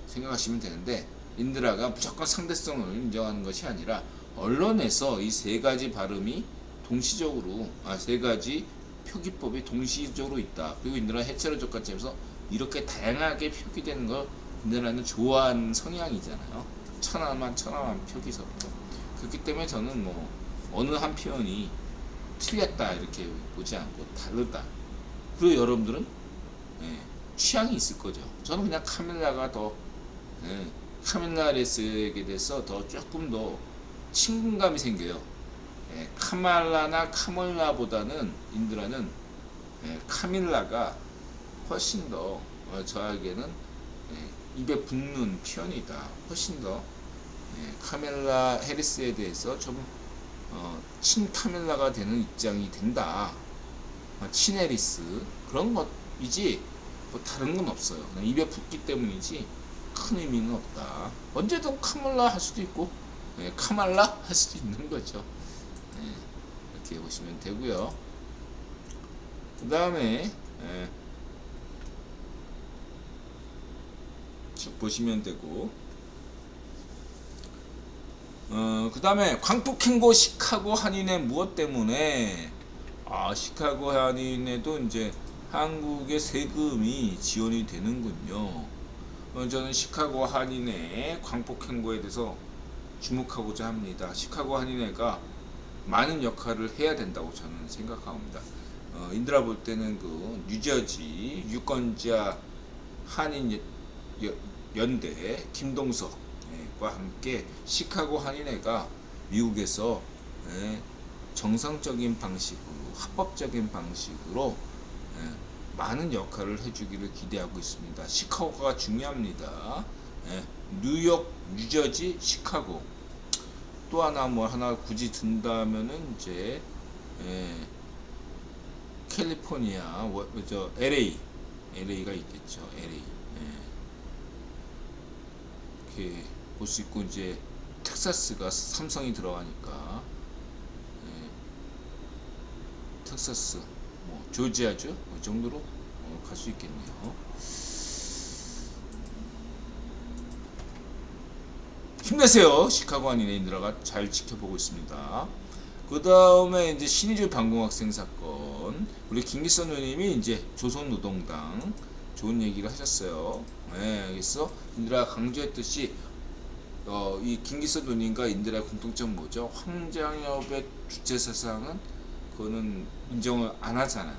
생각하시면 되는데, 인드라가 무조건 상대성을 인정하는 것이 아니라 언론에서 이 세 가지 발음이 동시적으로, 세 가지 표기법이 동시적으로 있다. 그리고 인드라는 해체로적 관점에서 이렇게 다양하게 표기되는 걸 인드라는 좋아하는 성향이잖아요. 천하만 표기서부터. 그렇기 때문에 저는 뭐 어느 한 표현이 틀렸다 이렇게 보지 않고 다르다. 그리고 여러분들은, 예, 취향이 있을 거죠. 저는 그냥 카밀라가 더, 예, 카밀라레스에게 대해서 더 조금 더 친근감이 생겨요. 예, 카말라나 카멀라보다는 인드라는, 예, 카밀라가 훨씬 더, 저에게는, 예, 입에 붙는 표현이다. 훨씬 더, 예, 카밀라 해리스에 대해서 좀, 친카밀라가 되는 입장이 된다. 친해리스 그런 것이지 뭐 다른 건 없어요. 그냥 입에 붙기 때문이지 큰 의미는 없다. 언제든 카멀라 할 수도 있고, 예, 카말라 할 수도 있는 거죠. 예, 이렇게 보시면 되고요. 그 다음에, 예, 쭉 보시면 되고, 그 다음에 광폭행고 시카고 한인회 무엇 때문에, 시카고 한인회도 이제 한국의 세금이 지원이 되는군요. 저는 시카고 한인회 광폭 행보에 대해서 주목하고자 합니다. 시카고 한인회가 많은 역할을 해야 된다고 저는 생각합니다. 인드라 볼 때는 그 뉴저지 유권자 한인 연대 김동석과 함께 시카고 한인회가 미국에서 정상적인 방식으로 합법적인 방식으로 많은 역할을 해주기를 기대하고 있습니다. 시카고가 중요합니다. 뉴욕, 뉴저지, 시카고. 또 하나 뭐 하나 굳이 든다면은 이제 캘리포니아, 저 LA가 있겠죠. LA. 이렇게 볼 수 있고 이제 텍사스가 삼성이 들어가니까 텍사스, 뭐 조지아주 이 정도로 갈 수 있겠네요. 힘내세요. 시카고 한인회 인드라가 잘 지켜보고 있습니다. 그 다음에 이제 신의주 방공학생 사건, 우리 김기선 의원님이 이제 조선노동당 좋은 얘기를 하셨어요. 그래서 인드라가 강조했듯이 이 김기선 의원님과 인드라의 공통점 뭐죠? 황장엽의 주체 사상은 그거는 인정을 안 하잖아요.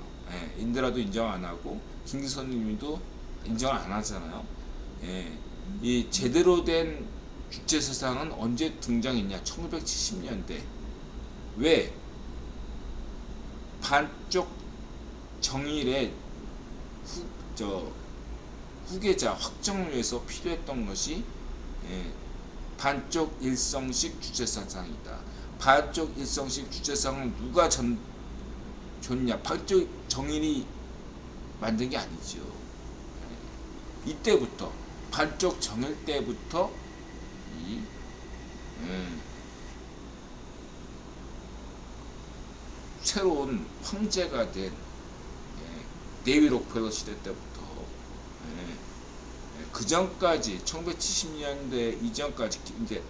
인드라도 인정 안 하고 김기선 의원님도 인정을 안 하잖아요. 이 제대로 된 주체 사상은 언제 등장했냐? 1970년대. 왜? 반쪽 정일의 후계자 확정을 위해서 필요했던 것이 반쪽 일성식 주체사상이다. 반쪽 일성식 주체사상은 누가 줬냐? 반쪽 정일이 만든 게 아니죠. 이때부터 반쪽 정일 때부터 새로운 황제가 된 데이비 록펠러 시대 때부터 그 전까지 1970년대 이전까지 이제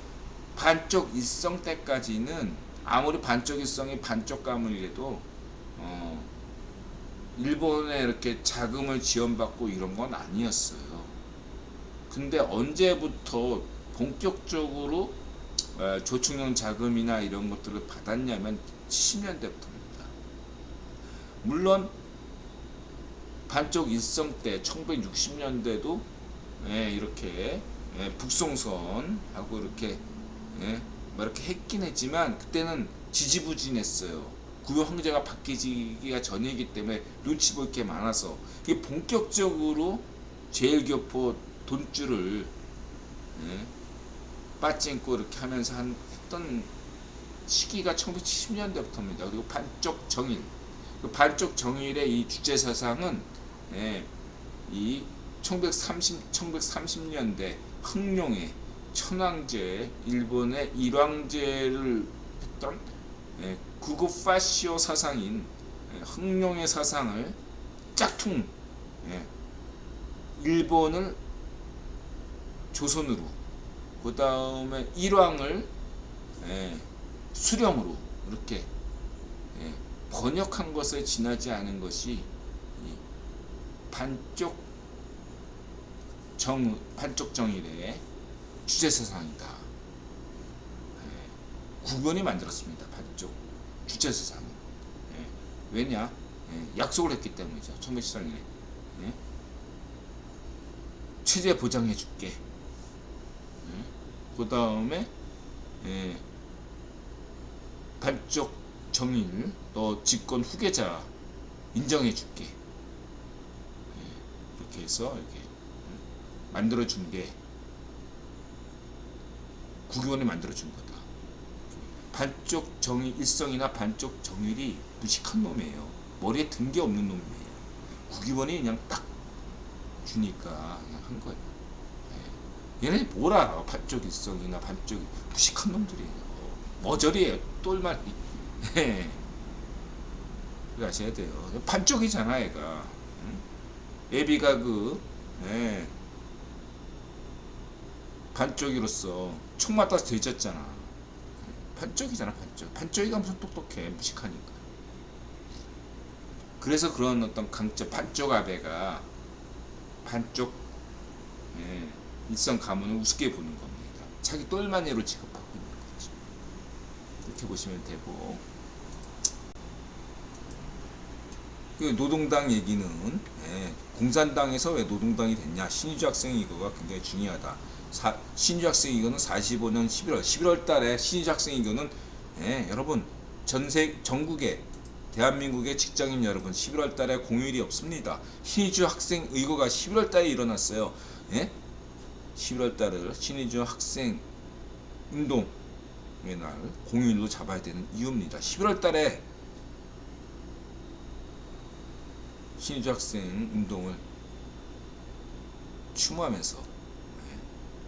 반쪽 일성 때까지는 아무리 반쪽 일성이 반쪽가문이라도 일본에 이렇게 자금을 지원받고 이런 건 아니었어요. 근데 언제부터 본격적으로 조충용 자금이나 이런 것들을 받았냐면 70년대부터입니다. 물론 반쪽 일성 때 1960년대도 이렇게 북송선하고 이렇게 이렇게 했긴 했지만 그때는 지지부진했어요. 구현 황제가 바뀌기가 전이기 때문에 눈치 볼 게 많아서 이게 본격적으로 제일교포 돈줄을 빠찡고 이렇게 하면서 했던 시기가 1970년대부터입니다. 그리고 반쪽 정일, 그 반쪽 정일의 이 주체 사상은 이 1930년대 흥룡의 천황제, 일본의 일왕제를 했던 구구 파시오 사상인 흥룡의 사상을 짝퉁 일본을 조선으로, 그 다음에 일왕을 수령으로 이렇게 번역한 것에 지나지 않은 것이 반쪽 정일의 주체 사상이다. 국원이 만들었습니다. 반쪽 주체 사상은. 왜냐? 약속을 했기 때문이죠. 1914년에 최대 보장해 줄게. 그 다음에 반쪽 정일 너 집권 후계자 인정해 줄게. 이렇게 해서 이렇게 만들어 준 게 국유원이 만들어 준 거다. 반쪽 정일 일성이나 반쪽 정일이 무식한 놈이에요. 머리에 든 게 없는 놈이에요. 국유원이 그냥 딱 주니까 그냥 한 거예요. 얘네 뭘 알아? 반쪽 일성이나 반쪽 무식한 놈들이에요. 머저리에요. 똘말. 그거 아셔야 돼요. 반쪽이잖아 얘가. 애비가 반쪽이로서 총 맞다서 되졌잖아. 반쪽이잖아 반쪽. 반쪽이가 무슨 똑똑해 무식하니까. 그래서 그런 어떤 강적 반쪽 아베가 반쪽 일선 가문을 우습게 보는 겁니다. 자기 똘마니로 취급하고 있는 거죠. 이렇게 보시면 되고, 그 노동당 얘기는 공산당에서 왜 노동당이 됐냐, 신의주 학생 이거가 굉장히 중요하다. 신의주 학생 이거는 45년 11월 달에 신의주 학생 이거는 여러분 전국에 대한민국의 직장인 여러분 11월 달에 공휴일이 없습니다. 신의주 학생 의거가 11월 달에 일어났어요. 11월 달을 신의주 학생 운동의 날 공휴일로 잡아야 되는 이유입니다. 11월 달에 신의주 학생 운동을 추모하면서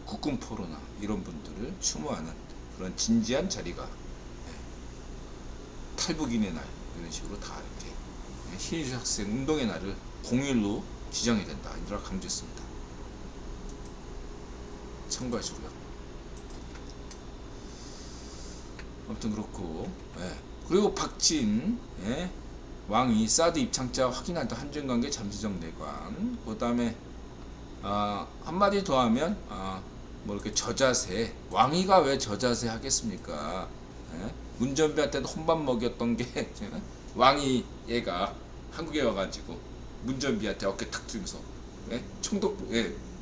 국군 포로나 이런 분들을 추모하는 그런 진지한 자리가 탈북인의 날 이런 식으로 다 이렇게 신의주 학생 운동의 날을 공휴일로 지정해야 된다, 이라 강조했습니다. 참고하시고요. 아무튼 그렇고, 그리고 박진 왕이 사드 입창자 확인한다. 한중관계 잠시적 내관. 그 다음에 한마디 더 하면 뭐 이렇게 저자세, 왕이가 왜 저자세 하겠습니까? 문전비한테도 혼밥 먹였던 게 왕이 얘가 한국에 와가지고 문전비한테 어깨 탁 들면서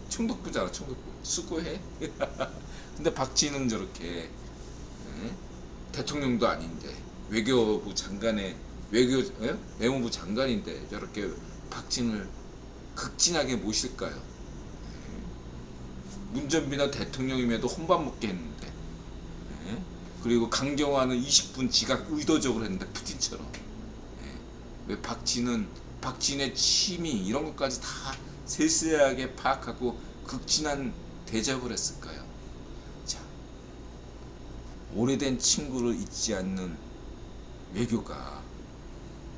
총독부잖아, 총독부. 수고해. 근데 박지는 저렇게 대통령도 아닌데 외교부 장관의 외무부 장관인데 저렇게 박진을 극진하게 모실까요? 문전비나 대통령임에도 혼밥 먹게 했는데, 그리고 강경화는 20분 지각 의도적으로 했는데 푸틴처럼. 왜 박진의 취미 이런 것까지 다 세세하게 파악하고 극진한 대접을 했을까요? 자, 오래된 친구를 잊지 않는 외교가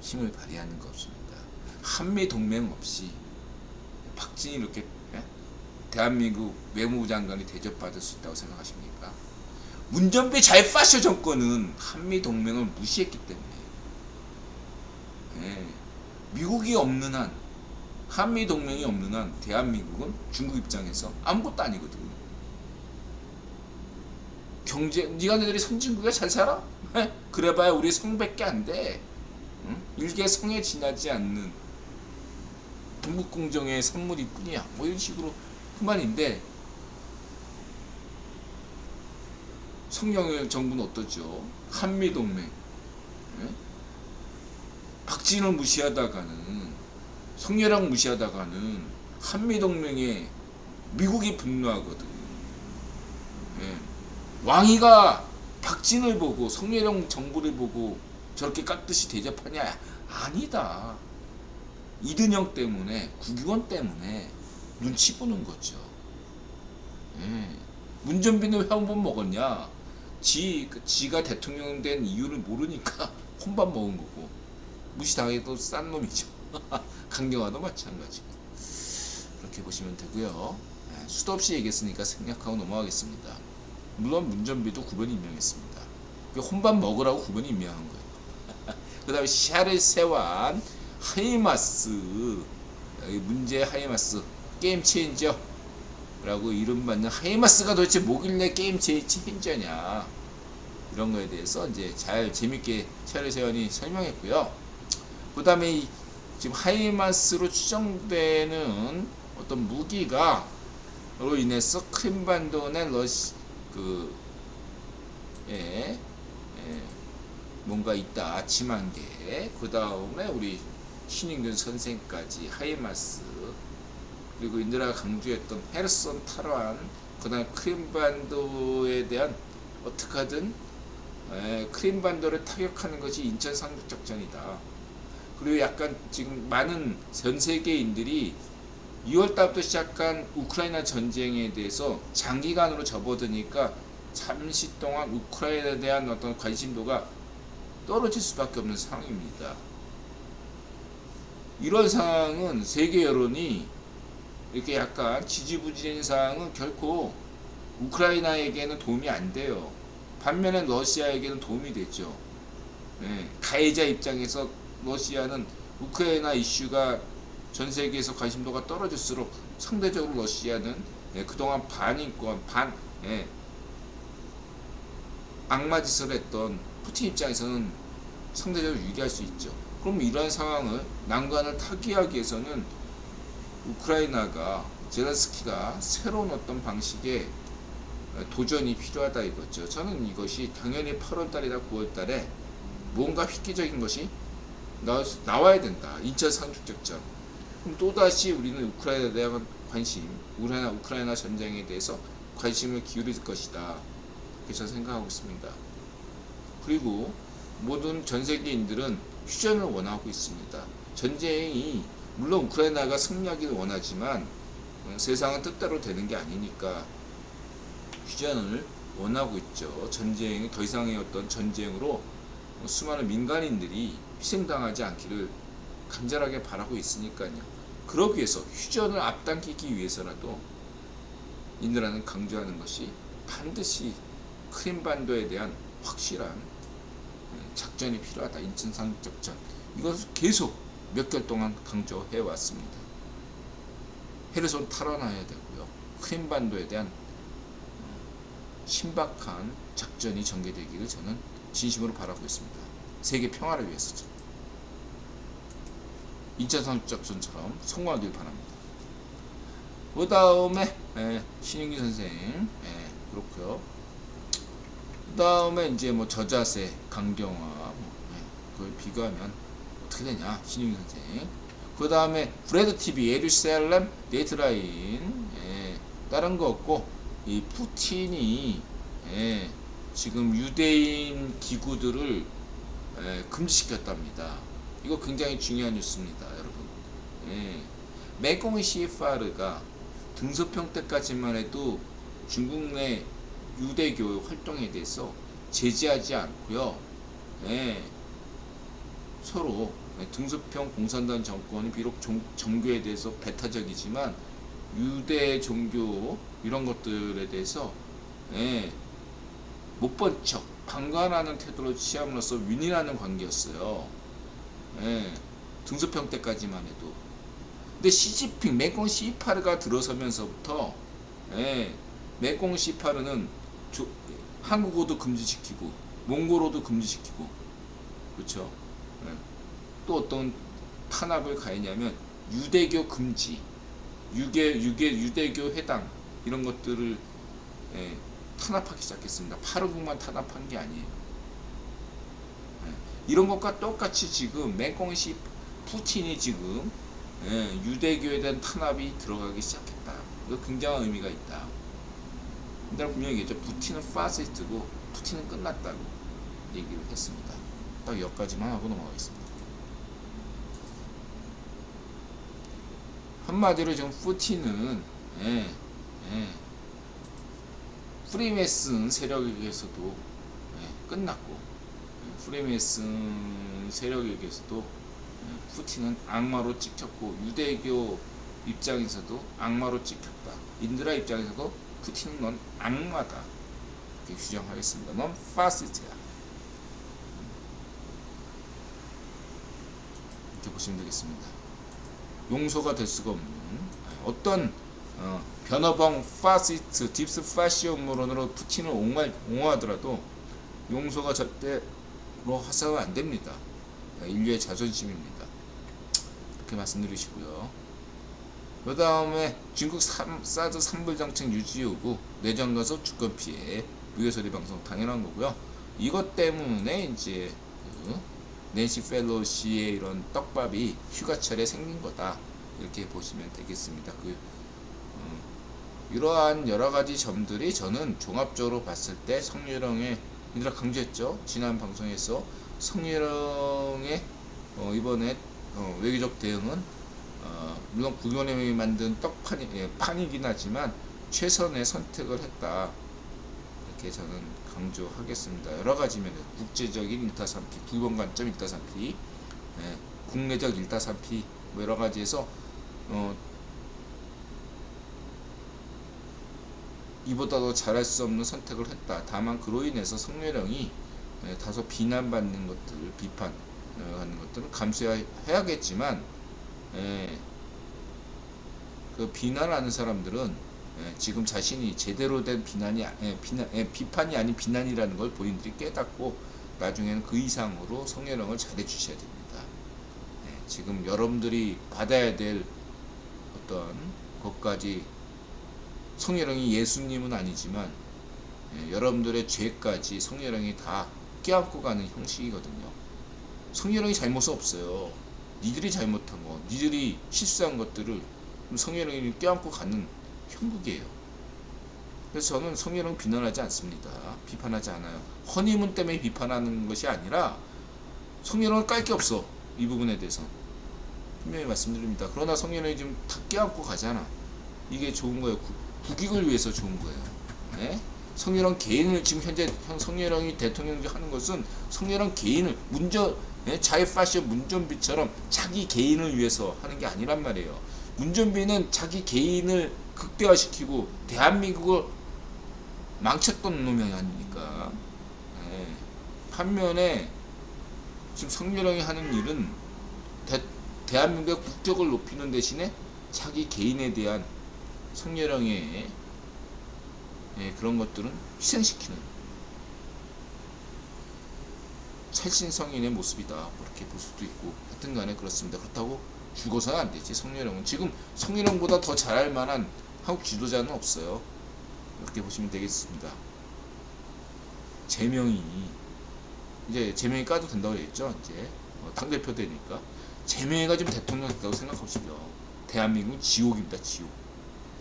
힘을 발휘하는 거 없습니다. 한미 동맹 없이 박진이 이렇게 대한민국 외무부 장관이 대접받을 수 있다고 생각하십니까? 문전비 잘파쇼 정권은 한미 동맹을 무시했기 때문에, 미국이 없는 한, 한미 동맹이 없는 한 대한민국은 중국 입장에서 아무것도 아니거든. 경제, 니가 너희들이 선진국에 잘 살아? 그래봐야 우리 성밖에 안 돼. 일개 성에 지나지 않는 동북공정의 산물이 뿐이야. 뭐 이런 식으로 그만인데, 성령의 정부는 어떠죠? 한미동맹. 박진을 무시하다가는, 성렬랑 무시하다가는 한미동맹에 미국이 분노하거든. 왕이가 박진을 보고 성렬랑 정부를 보고 저렇게 깍듯이 대접하냐? 아니다. 이든영 때문에, 국유원 때문에 눈치 보는 거죠. 문전비는 왜 한 번 먹었냐? 지가 대통령 된 이유를 모르니까 혼밥 먹은 거고, 무시당해도 싼 놈이죠. 강경화도 마찬가지고. 그렇게 보시면 되고요. 수도 없이 얘기했으니까 생략하고 넘어가겠습니다. 물론 문전비도 9번이 임명했습니다. 혼밥 먹으라고 9번이 임명한 거예요. 그 다음에 샤르세완 하이마스, 문제 하이마스 게임 체인저 라고 이름받는 하이마스가 도대체 뭐길래 게임 체인저냐, 이런 거에 대해서 이제 잘 재밌게 샤르세완이 설명했고요. 그 다음에 지금 하이마스로 추정되는 어떤 무기가 로 인해서 크림반도 내 뭔가 있다, 아침한 게. 그 다음에 우리 신인균 선생까지 하이마스, 그리고 인드라가 강조했던 헤르손 탈환, 그 다음에 크림반도에 대한 어떻게 하든 크림반도를 타격하는 것이 인천 상륙작전이다. 그리고 약간 지금 많은 전 세계인들이 2월달부터 시작한 우크라이나 전쟁에 대해서 장기간으로 접어드니까 잠시 동안 우크라이나에 대한 어떤 관심도가 떨어질 수밖에 없는 상황입니다. 이런 상황은 세계 여론이 이렇게 약간 지지부진한 상황은 결코 우크라이나에게는 도움이 안 돼요. 반면에 러시아에게는 도움이 됐죠. 가해자 입장에서 러시아는 우크라이나 이슈가 전 세계에서 관심도가 떨어질수록 상대적으로 러시아는 그동안 반인권, 악마짓을 했던 푸틴 입장에서는 상대적으로 유리할 수 있죠. 그럼 이러한 상황을 난관을 타개하기 위해서는 우크라이나가 젤렌스키가 새로운 어떤 방식의 도전이 필요하다 이거죠. 저는 이것이 당연히 8월달이나 9월달에 뭔가 획기적인 것이 나와야 된다. 인천 상륙작전. 그럼 또다시 우리는 우크라이나에 대한 관심, 우크라이나 전쟁에 대해서 관심을 기울일 것이다. 그렇게 저는 생각하고 있습니다. 그리고 모든 전 세계인들은 휴전을 원하고 있습니다. 전쟁이 물론 우크라이나가 승리하기를 원하지만 세상은 뜻대로 되는 게 아니니까 휴전을 원하고 있죠. 전쟁이 더 이상의 어떤 전쟁으로 수많은 민간인들이 희생당하지 않기를 간절하게 바라고 있으니까요. 그러기 위해서 휴전을 앞당기기 위해서라도 인도라는 강조하는 것이 반드시 크림반도에 대한 확실한 작전이 필요하다. 인천 상륙작전. 이것을 계속 몇 개월 동안 강조해 왔습니다. 헤르손 탈환해야 되고요. 크림반도에 대한 신박한 작전이 전개되기를 저는 진심으로 바라고 있습니다. 세계 평화를 위해서죠. 인천 상륙작전처럼 성공하길 바랍니다. 그 다음에 신윤기 선생 그렇고요. 그 다음에 이제 뭐 저자세, 강경화 그걸 비교하면 어떻게 되냐 신윤기 선생. 그 다음에 브레드 TV, 예루살렘 데이트라인 다른 거 없고 이 푸틴이 지금 유대인 기구들을 금지시켰답니다. 이거 굉장히 중요한 뉴스입니다, 여러분. 메콩 시파르가 등소평 때까지만 해도 중국 내 유대교 활동에 대해서 제지하지 않고요. 서로 등소평 공산당 정권이 비록 종교에 대해서 배타적이지만 유대 종교 이런 것들에 대해서 못 본 척 방관하는 태도를 취함으로써 윈윈하는 관계였어요. 등소평 때까지만 해도. 근데 시진핑 메콩 시파르가 들어서면서부터 메콩 시파르는 한국어도 금지시키고 몽골어도 금지시키고 그렇죠. 또 어떤 탄압을 가했냐면 유대교 금지, 유대교 회당 이런 것들을 탄압하기 시작했습니다. 파르국만 탄압한 게 아니에요. 이런 것과 똑같이 지금 메콩시 푸틴이 지금 유대교에 대한 탄압이 들어가기 시작했다. 이거 굉장한 의미가 있다. 근데 분명히 얘기했죠. 푸틴은 파시스트고 푸틴은 끝났다고 얘기를 했습니다. 딱 여기까지만 하고 넘어가겠습니다. 한마디로 지금 푸틴은 프리메슨 세력에게서도 끝났고 프리메슨 세력에게서도 푸틴은 악마로 찍혔고 유대교 입장에서도 악마로 찍혔다. 인드라 입장에서도 푸틴은 넌 악마다 이렇게 규정하겠습니다. 넌 파시스트야. 이렇게 보시면 되겠습니다. 용서가 될 수가 없는 어떤 변어방 파시스트 딥스 파시오론으로 푸틴을 옹호하더라도 용서가 절대로 허사가 안 됩니다. 인류의 자존심입니다. 이렇게 말씀드리시고요. 그 다음에 중국 사드 3불 정책 유지 요구, 내정 가서 주권 피해, 무효소리 방송 당연한 거고요. 이것 때문에 이제 낸시 펠로시의 이런 떡밥이 휴가철에 생긴 거다. 이렇게 보시면 되겠습니다. 이러한 여러 가지 점들이 저는 종합적으로 봤을 때 성유령의 인드라 강조했죠. 지난 방송에서 성유령의 이번에 외교적 대응은 물론 국연회이 만든 판이긴 하지만 최선의 선택을 했다. 이렇게 저는 강조하겠습니다. 여러 가지 면에 국제적인 일타산피, 두 번 관점 일타산피, 국내적 일타산피 뭐 여러 가지에서 이보다 더 잘할 수 없는 선택을 했다. 다만 그로 인해서 성렬령이 다소 비난받는 것들, 비판 하는 것들은 감수해야겠지만, 예, 그 비난하는 사람들은 지금 자신이 제대로 된 비판이 아닌 비난이라는 걸 본인들이 깨닫고 나중에는 그 이상으로 성희롱을 잘해 주셔야 됩니다. 지금 여러분들이 받아야 될 어떤 것까지, 성희롱이 예수님은 아니지만 여러분들의 죄까지 성희롱이 다 껴안고 가는 형식이거든요. 성희롱이 잘못은 없어요. 니들이 잘못한 거, 니들이 실수한 것들을 성희롱이 껴안고 가는 형국이에요. 그래서 저는 성희롱 비난하지 않습니다. 비판하지 않아요. 허니문 때문에 비판하는 것이 아니라 성희롱을 깔 게 없어. 이 부분에 대해서 분명히 말씀드립니다. 그러나 성희롱이 지금 다 껴안고 가잖아. 이게 좋은 거예요. 국익을 위해서 좋은 거예요. 네? 성희롱 개인을 지금 현재 성희롱이 대통령이 하는 것은 성희롱 개인을 자이파쇼 문전비처럼 자기 개인을 위해서 하는 게 아니란 말이에요. 문전비는 자기 개인을 극대화시키고 대한민국을 망쳤던 놈이 아니니까. 네. 반면에 지금 성희롱이 하는 일은 대한민국의 국격을 높이는 대신에 자기 개인에 대한 성희롱의 그런 것들은 희생시키는 찰신성인의 모습이다, 그렇게 볼 수도 있고. 하여튼 간에 그렇습니다. 그렇다고 죽어서는 안 되지. 성희롱은 지금 성희롱보다 더 잘할 만한 한국 지도자는 없어요. 이렇게 보시면 되겠습니다. 제명이 이제 제명이 까도 된다고 했죠. 이제 당대표 되니까 제명이가 지금 대통령 됐다고 생각하시죠. 대한민국은 지옥입니다. 지옥.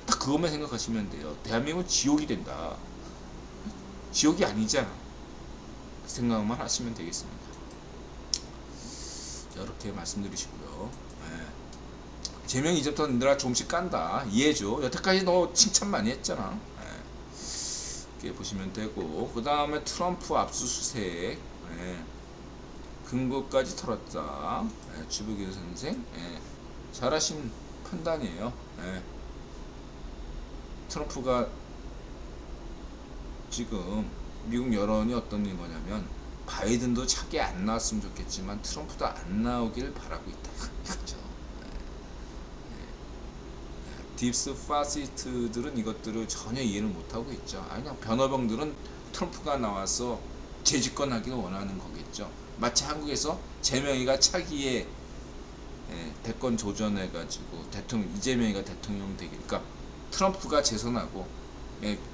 딱 그것만 생각하시면 돼요. 대한민국은 지옥이 된다. 지옥이 아니잖아. 그 생각만 하시면 되겠습니다. 자, 이렇게 말씀드리시고요. 제명이 이제부터 너희들아 조금씩 깐다. 이해해줘. 여태까지 너 칭찬 많이 했잖아. 이렇게 보시면 되고, 그 다음에 트럼프 압수수색 근거까지 털었다. 주부교 선생 잘하신 판단이에요. 트럼프가 지금 미국 여론이 어떤 거냐면 바이든도 차기 안 나왔으면 좋겠지만 트럼프도 안 나오길 바라고 있다. 그렇죠. 딥스 파시스트들은 이것들을 전혀 이해를 못하고 있죠. 그냥 변호병들은 트럼프가 나와서 재집권하기를 원하는 거겠죠. 마치 한국에서 제명이가 차기에 대권 조전해가지고 이재명이가 대통령 되니까 트럼프가 재선하고,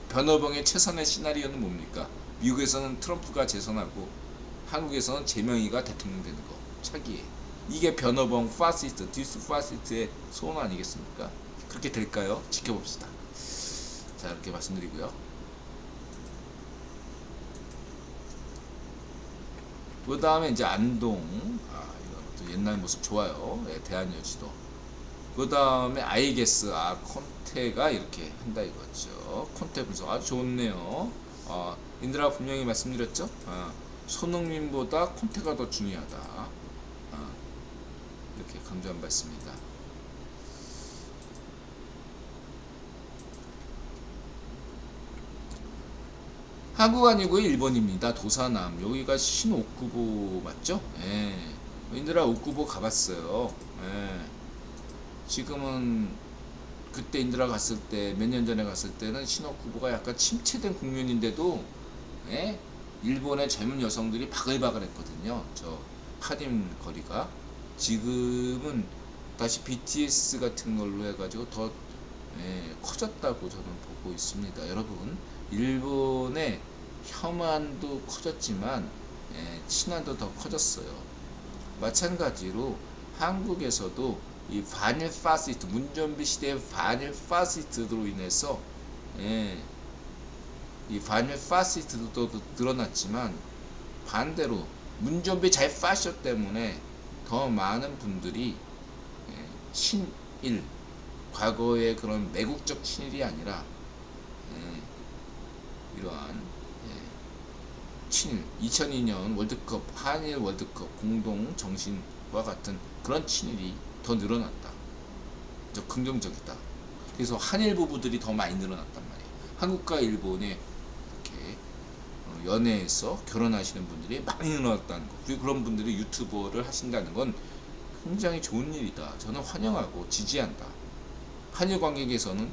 변호병의 최선의 시나리오는 뭡니까? 미국에서는 트럼프가 재선하고 한국에서는 제명이가 대통령 되는 거, 차기에. 이게 변호병 파시스트, 딥스 파시스트의 소원 아니겠습니까? 그렇게 될까요? 지켜봅시다. 자, 이렇게 말씀드리고요. 그 다음에 이제 안동, 이것도 옛날 모습 좋아요. 대한여지도. 그 다음에 아이게스, 콘테가 이렇게 한다 이거죠. 콘테 분석 아주 좋네요. 인드라 분명히 말씀드렸죠. 손흥민보다 콘테가 더 중요하다. 이렇게 강조한 바 있습니다. 한국 아니고 일본입니다. 도사남. 여기가 신옥구보 맞죠? 인드라 옥구보 가봤어요. 지금은 그때 인드라 갔을 때, 몇 년 전에 갔을 때는 신옥구보가 약간 침체된 국면인데도 일본의 젊은 여성들이 바글바글 했거든요. 저 하림 거리가. 지금은 다시 BTS 같은 걸로 해가지고 더 커졌다고 저는 보고 있습니다. 여러분, 일본의 혐한도 커졌지만 친한도 더 커졌어요. 마찬가지로 한국에서도 이 반일 파시스트, 문전비 시대의 반일 파시스트로 인해서 이 반일 파시스트도 늘어났지만, 반대로 문전비 잘 파쇼 때문에 더 많은 분들이 친일, 과거의 그런 매국적 친일이 아니라 이러한 친일, 2002년 월드컵, 한일 월드컵 공동 정신과 같은 그런 친일이 더 늘어났다. 긍정적이다. 그래서 한일 부부들이 더 많이 늘어났단 말이에요. 한국과 일본의 이렇게 연애해서 결혼하시는 분들이 많이 늘어났다는 거, 그리고 그런 분들이 유튜버를 하신다는 건 굉장히 좋은 일이다. 저는 환영하고 지지한다. 한일 관계 개선은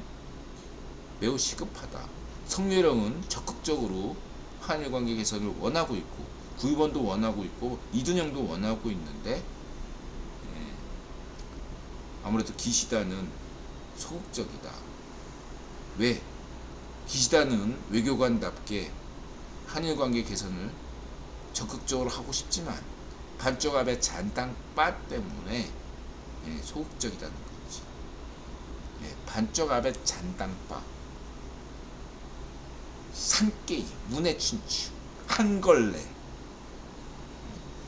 매우 시급하다. 성렬형은 적극적으로 한일 관계 개선을 원하고 있고, 구의원도 원하고 있고, 이준영도 원하고 있는데, 아무래도 기시다는 소극적이다. 왜? 기시다는 외교관답게 한일 관계 개선을 적극적으로 하고 싶지만 반쪽압의 잔당빠 때문에 소극적이라는 거지. 반쪽압의 잔당빠, 산깨이, 문해춘추, 한걸레,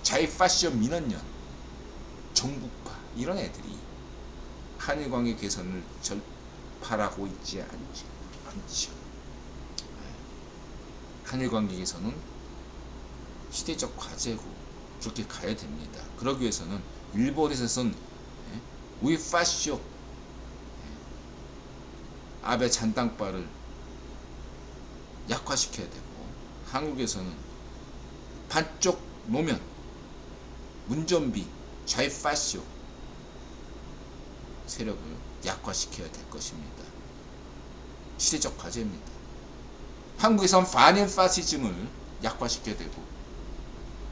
자이파시온 민원연, 정북파, 이런 애들이 한일 관계 개선을 바라고 있지 않죠. 한일 관계 개선은 시대적 과제고 그렇게 가야 됩니다. 그러기 위해서는 일본에서는 우이파쇼 아베 잔당바를 약화시켜야 되고, 한국에서는 반쪽 노면 문전비 좌이파쇼 세력을 약화시켜야 될 것입니다. 시대적 과제입니다. 한국에선 반일 파시즘을 약화시켜야 되고,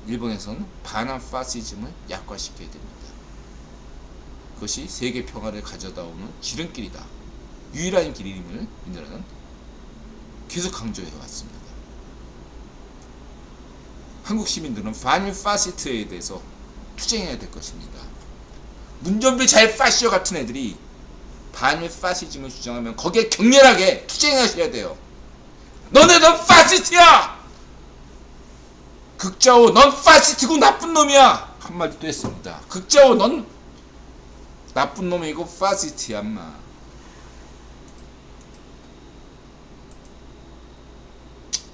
일본에서는 반한 파시즘을 약화시켜야 됩니다. 그것이 세계 평화를 가져다 오는 지름길이다. 유일한 길임을 우리나라는 계속 강조해 왔습니다. 한국 시민들은 반일 파시스트에 대해서 투쟁해야 될 것입니다. 문전비 자이파시오 같은 애들이 반일 파시즘을 주장하면 거기에 격렬하게 투쟁하셔야 돼요. 너네는 파시스트야! 극자오, 넌 파시스트고 나쁜 놈이야! 한마디 또 했습니다. 극자오, 넌 나쁜 놈이고 파시스트야, 인마.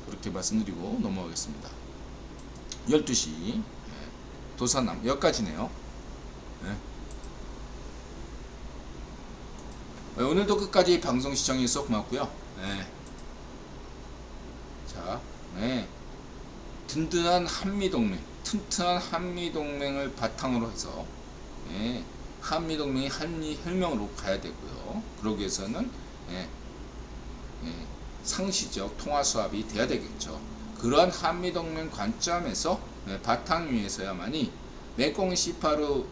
그렇게 말씀드리고 넘어가겠습니다. 12시 도산남 여기까지네요. 오늘도 끝까지 방송 시청해주셔서 고맙고요. 자, 든든한 한미동맹, 튼튼한 한미동맹을 바탕으로 해서 한미동맹이 한미혁명으로 가야 되고요. 그러기 위해서는 상시적 통화수합이 돼야 되겠죠. 그러한 한미동맹 관점에서 바탕 위에서야만이 메콩 시파르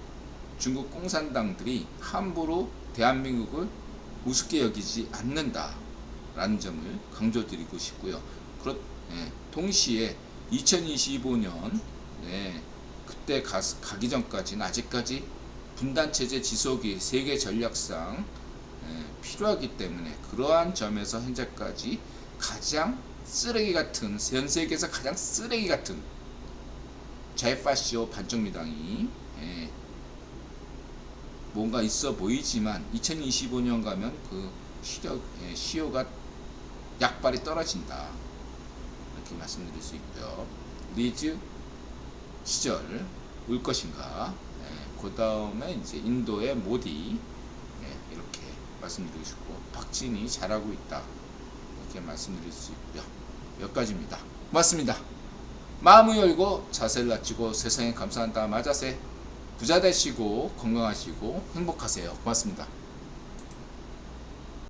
중국 공산당들이 함부로 대한민국을 우습게 여기지 않는다라는 점을 강조드리고 싶고요. 동시에 2025년 그때 가기 전까지는 아직까지 분단체제 지속이 세계 전략상 필요하기 때문에, 그러한 점에서 현재까지 가장 쓰레기 같은, 전 세계에서 가장 쓰레기 같은 자이파시오 반정미당이 뭔가 있어 보이지만 2025년 가면 그 시효가 약발이 떨어진다, 이렇게 말씀드릴 수 있고요. 리즈 시절 올 것인가, 그 다음에 이제 인도의 모디, 이렇게 말씀드리고 싶고, 박진이 잘하고 있다, 이렇게 말씀드릴 수 있고요. 여기까지입니다. 고맙습니다. 마음을 열고 자세를 낮추고 세상에 감사한다 맞아세. 부자 되시고 건강하시고 행복하세요. 고맙습니다.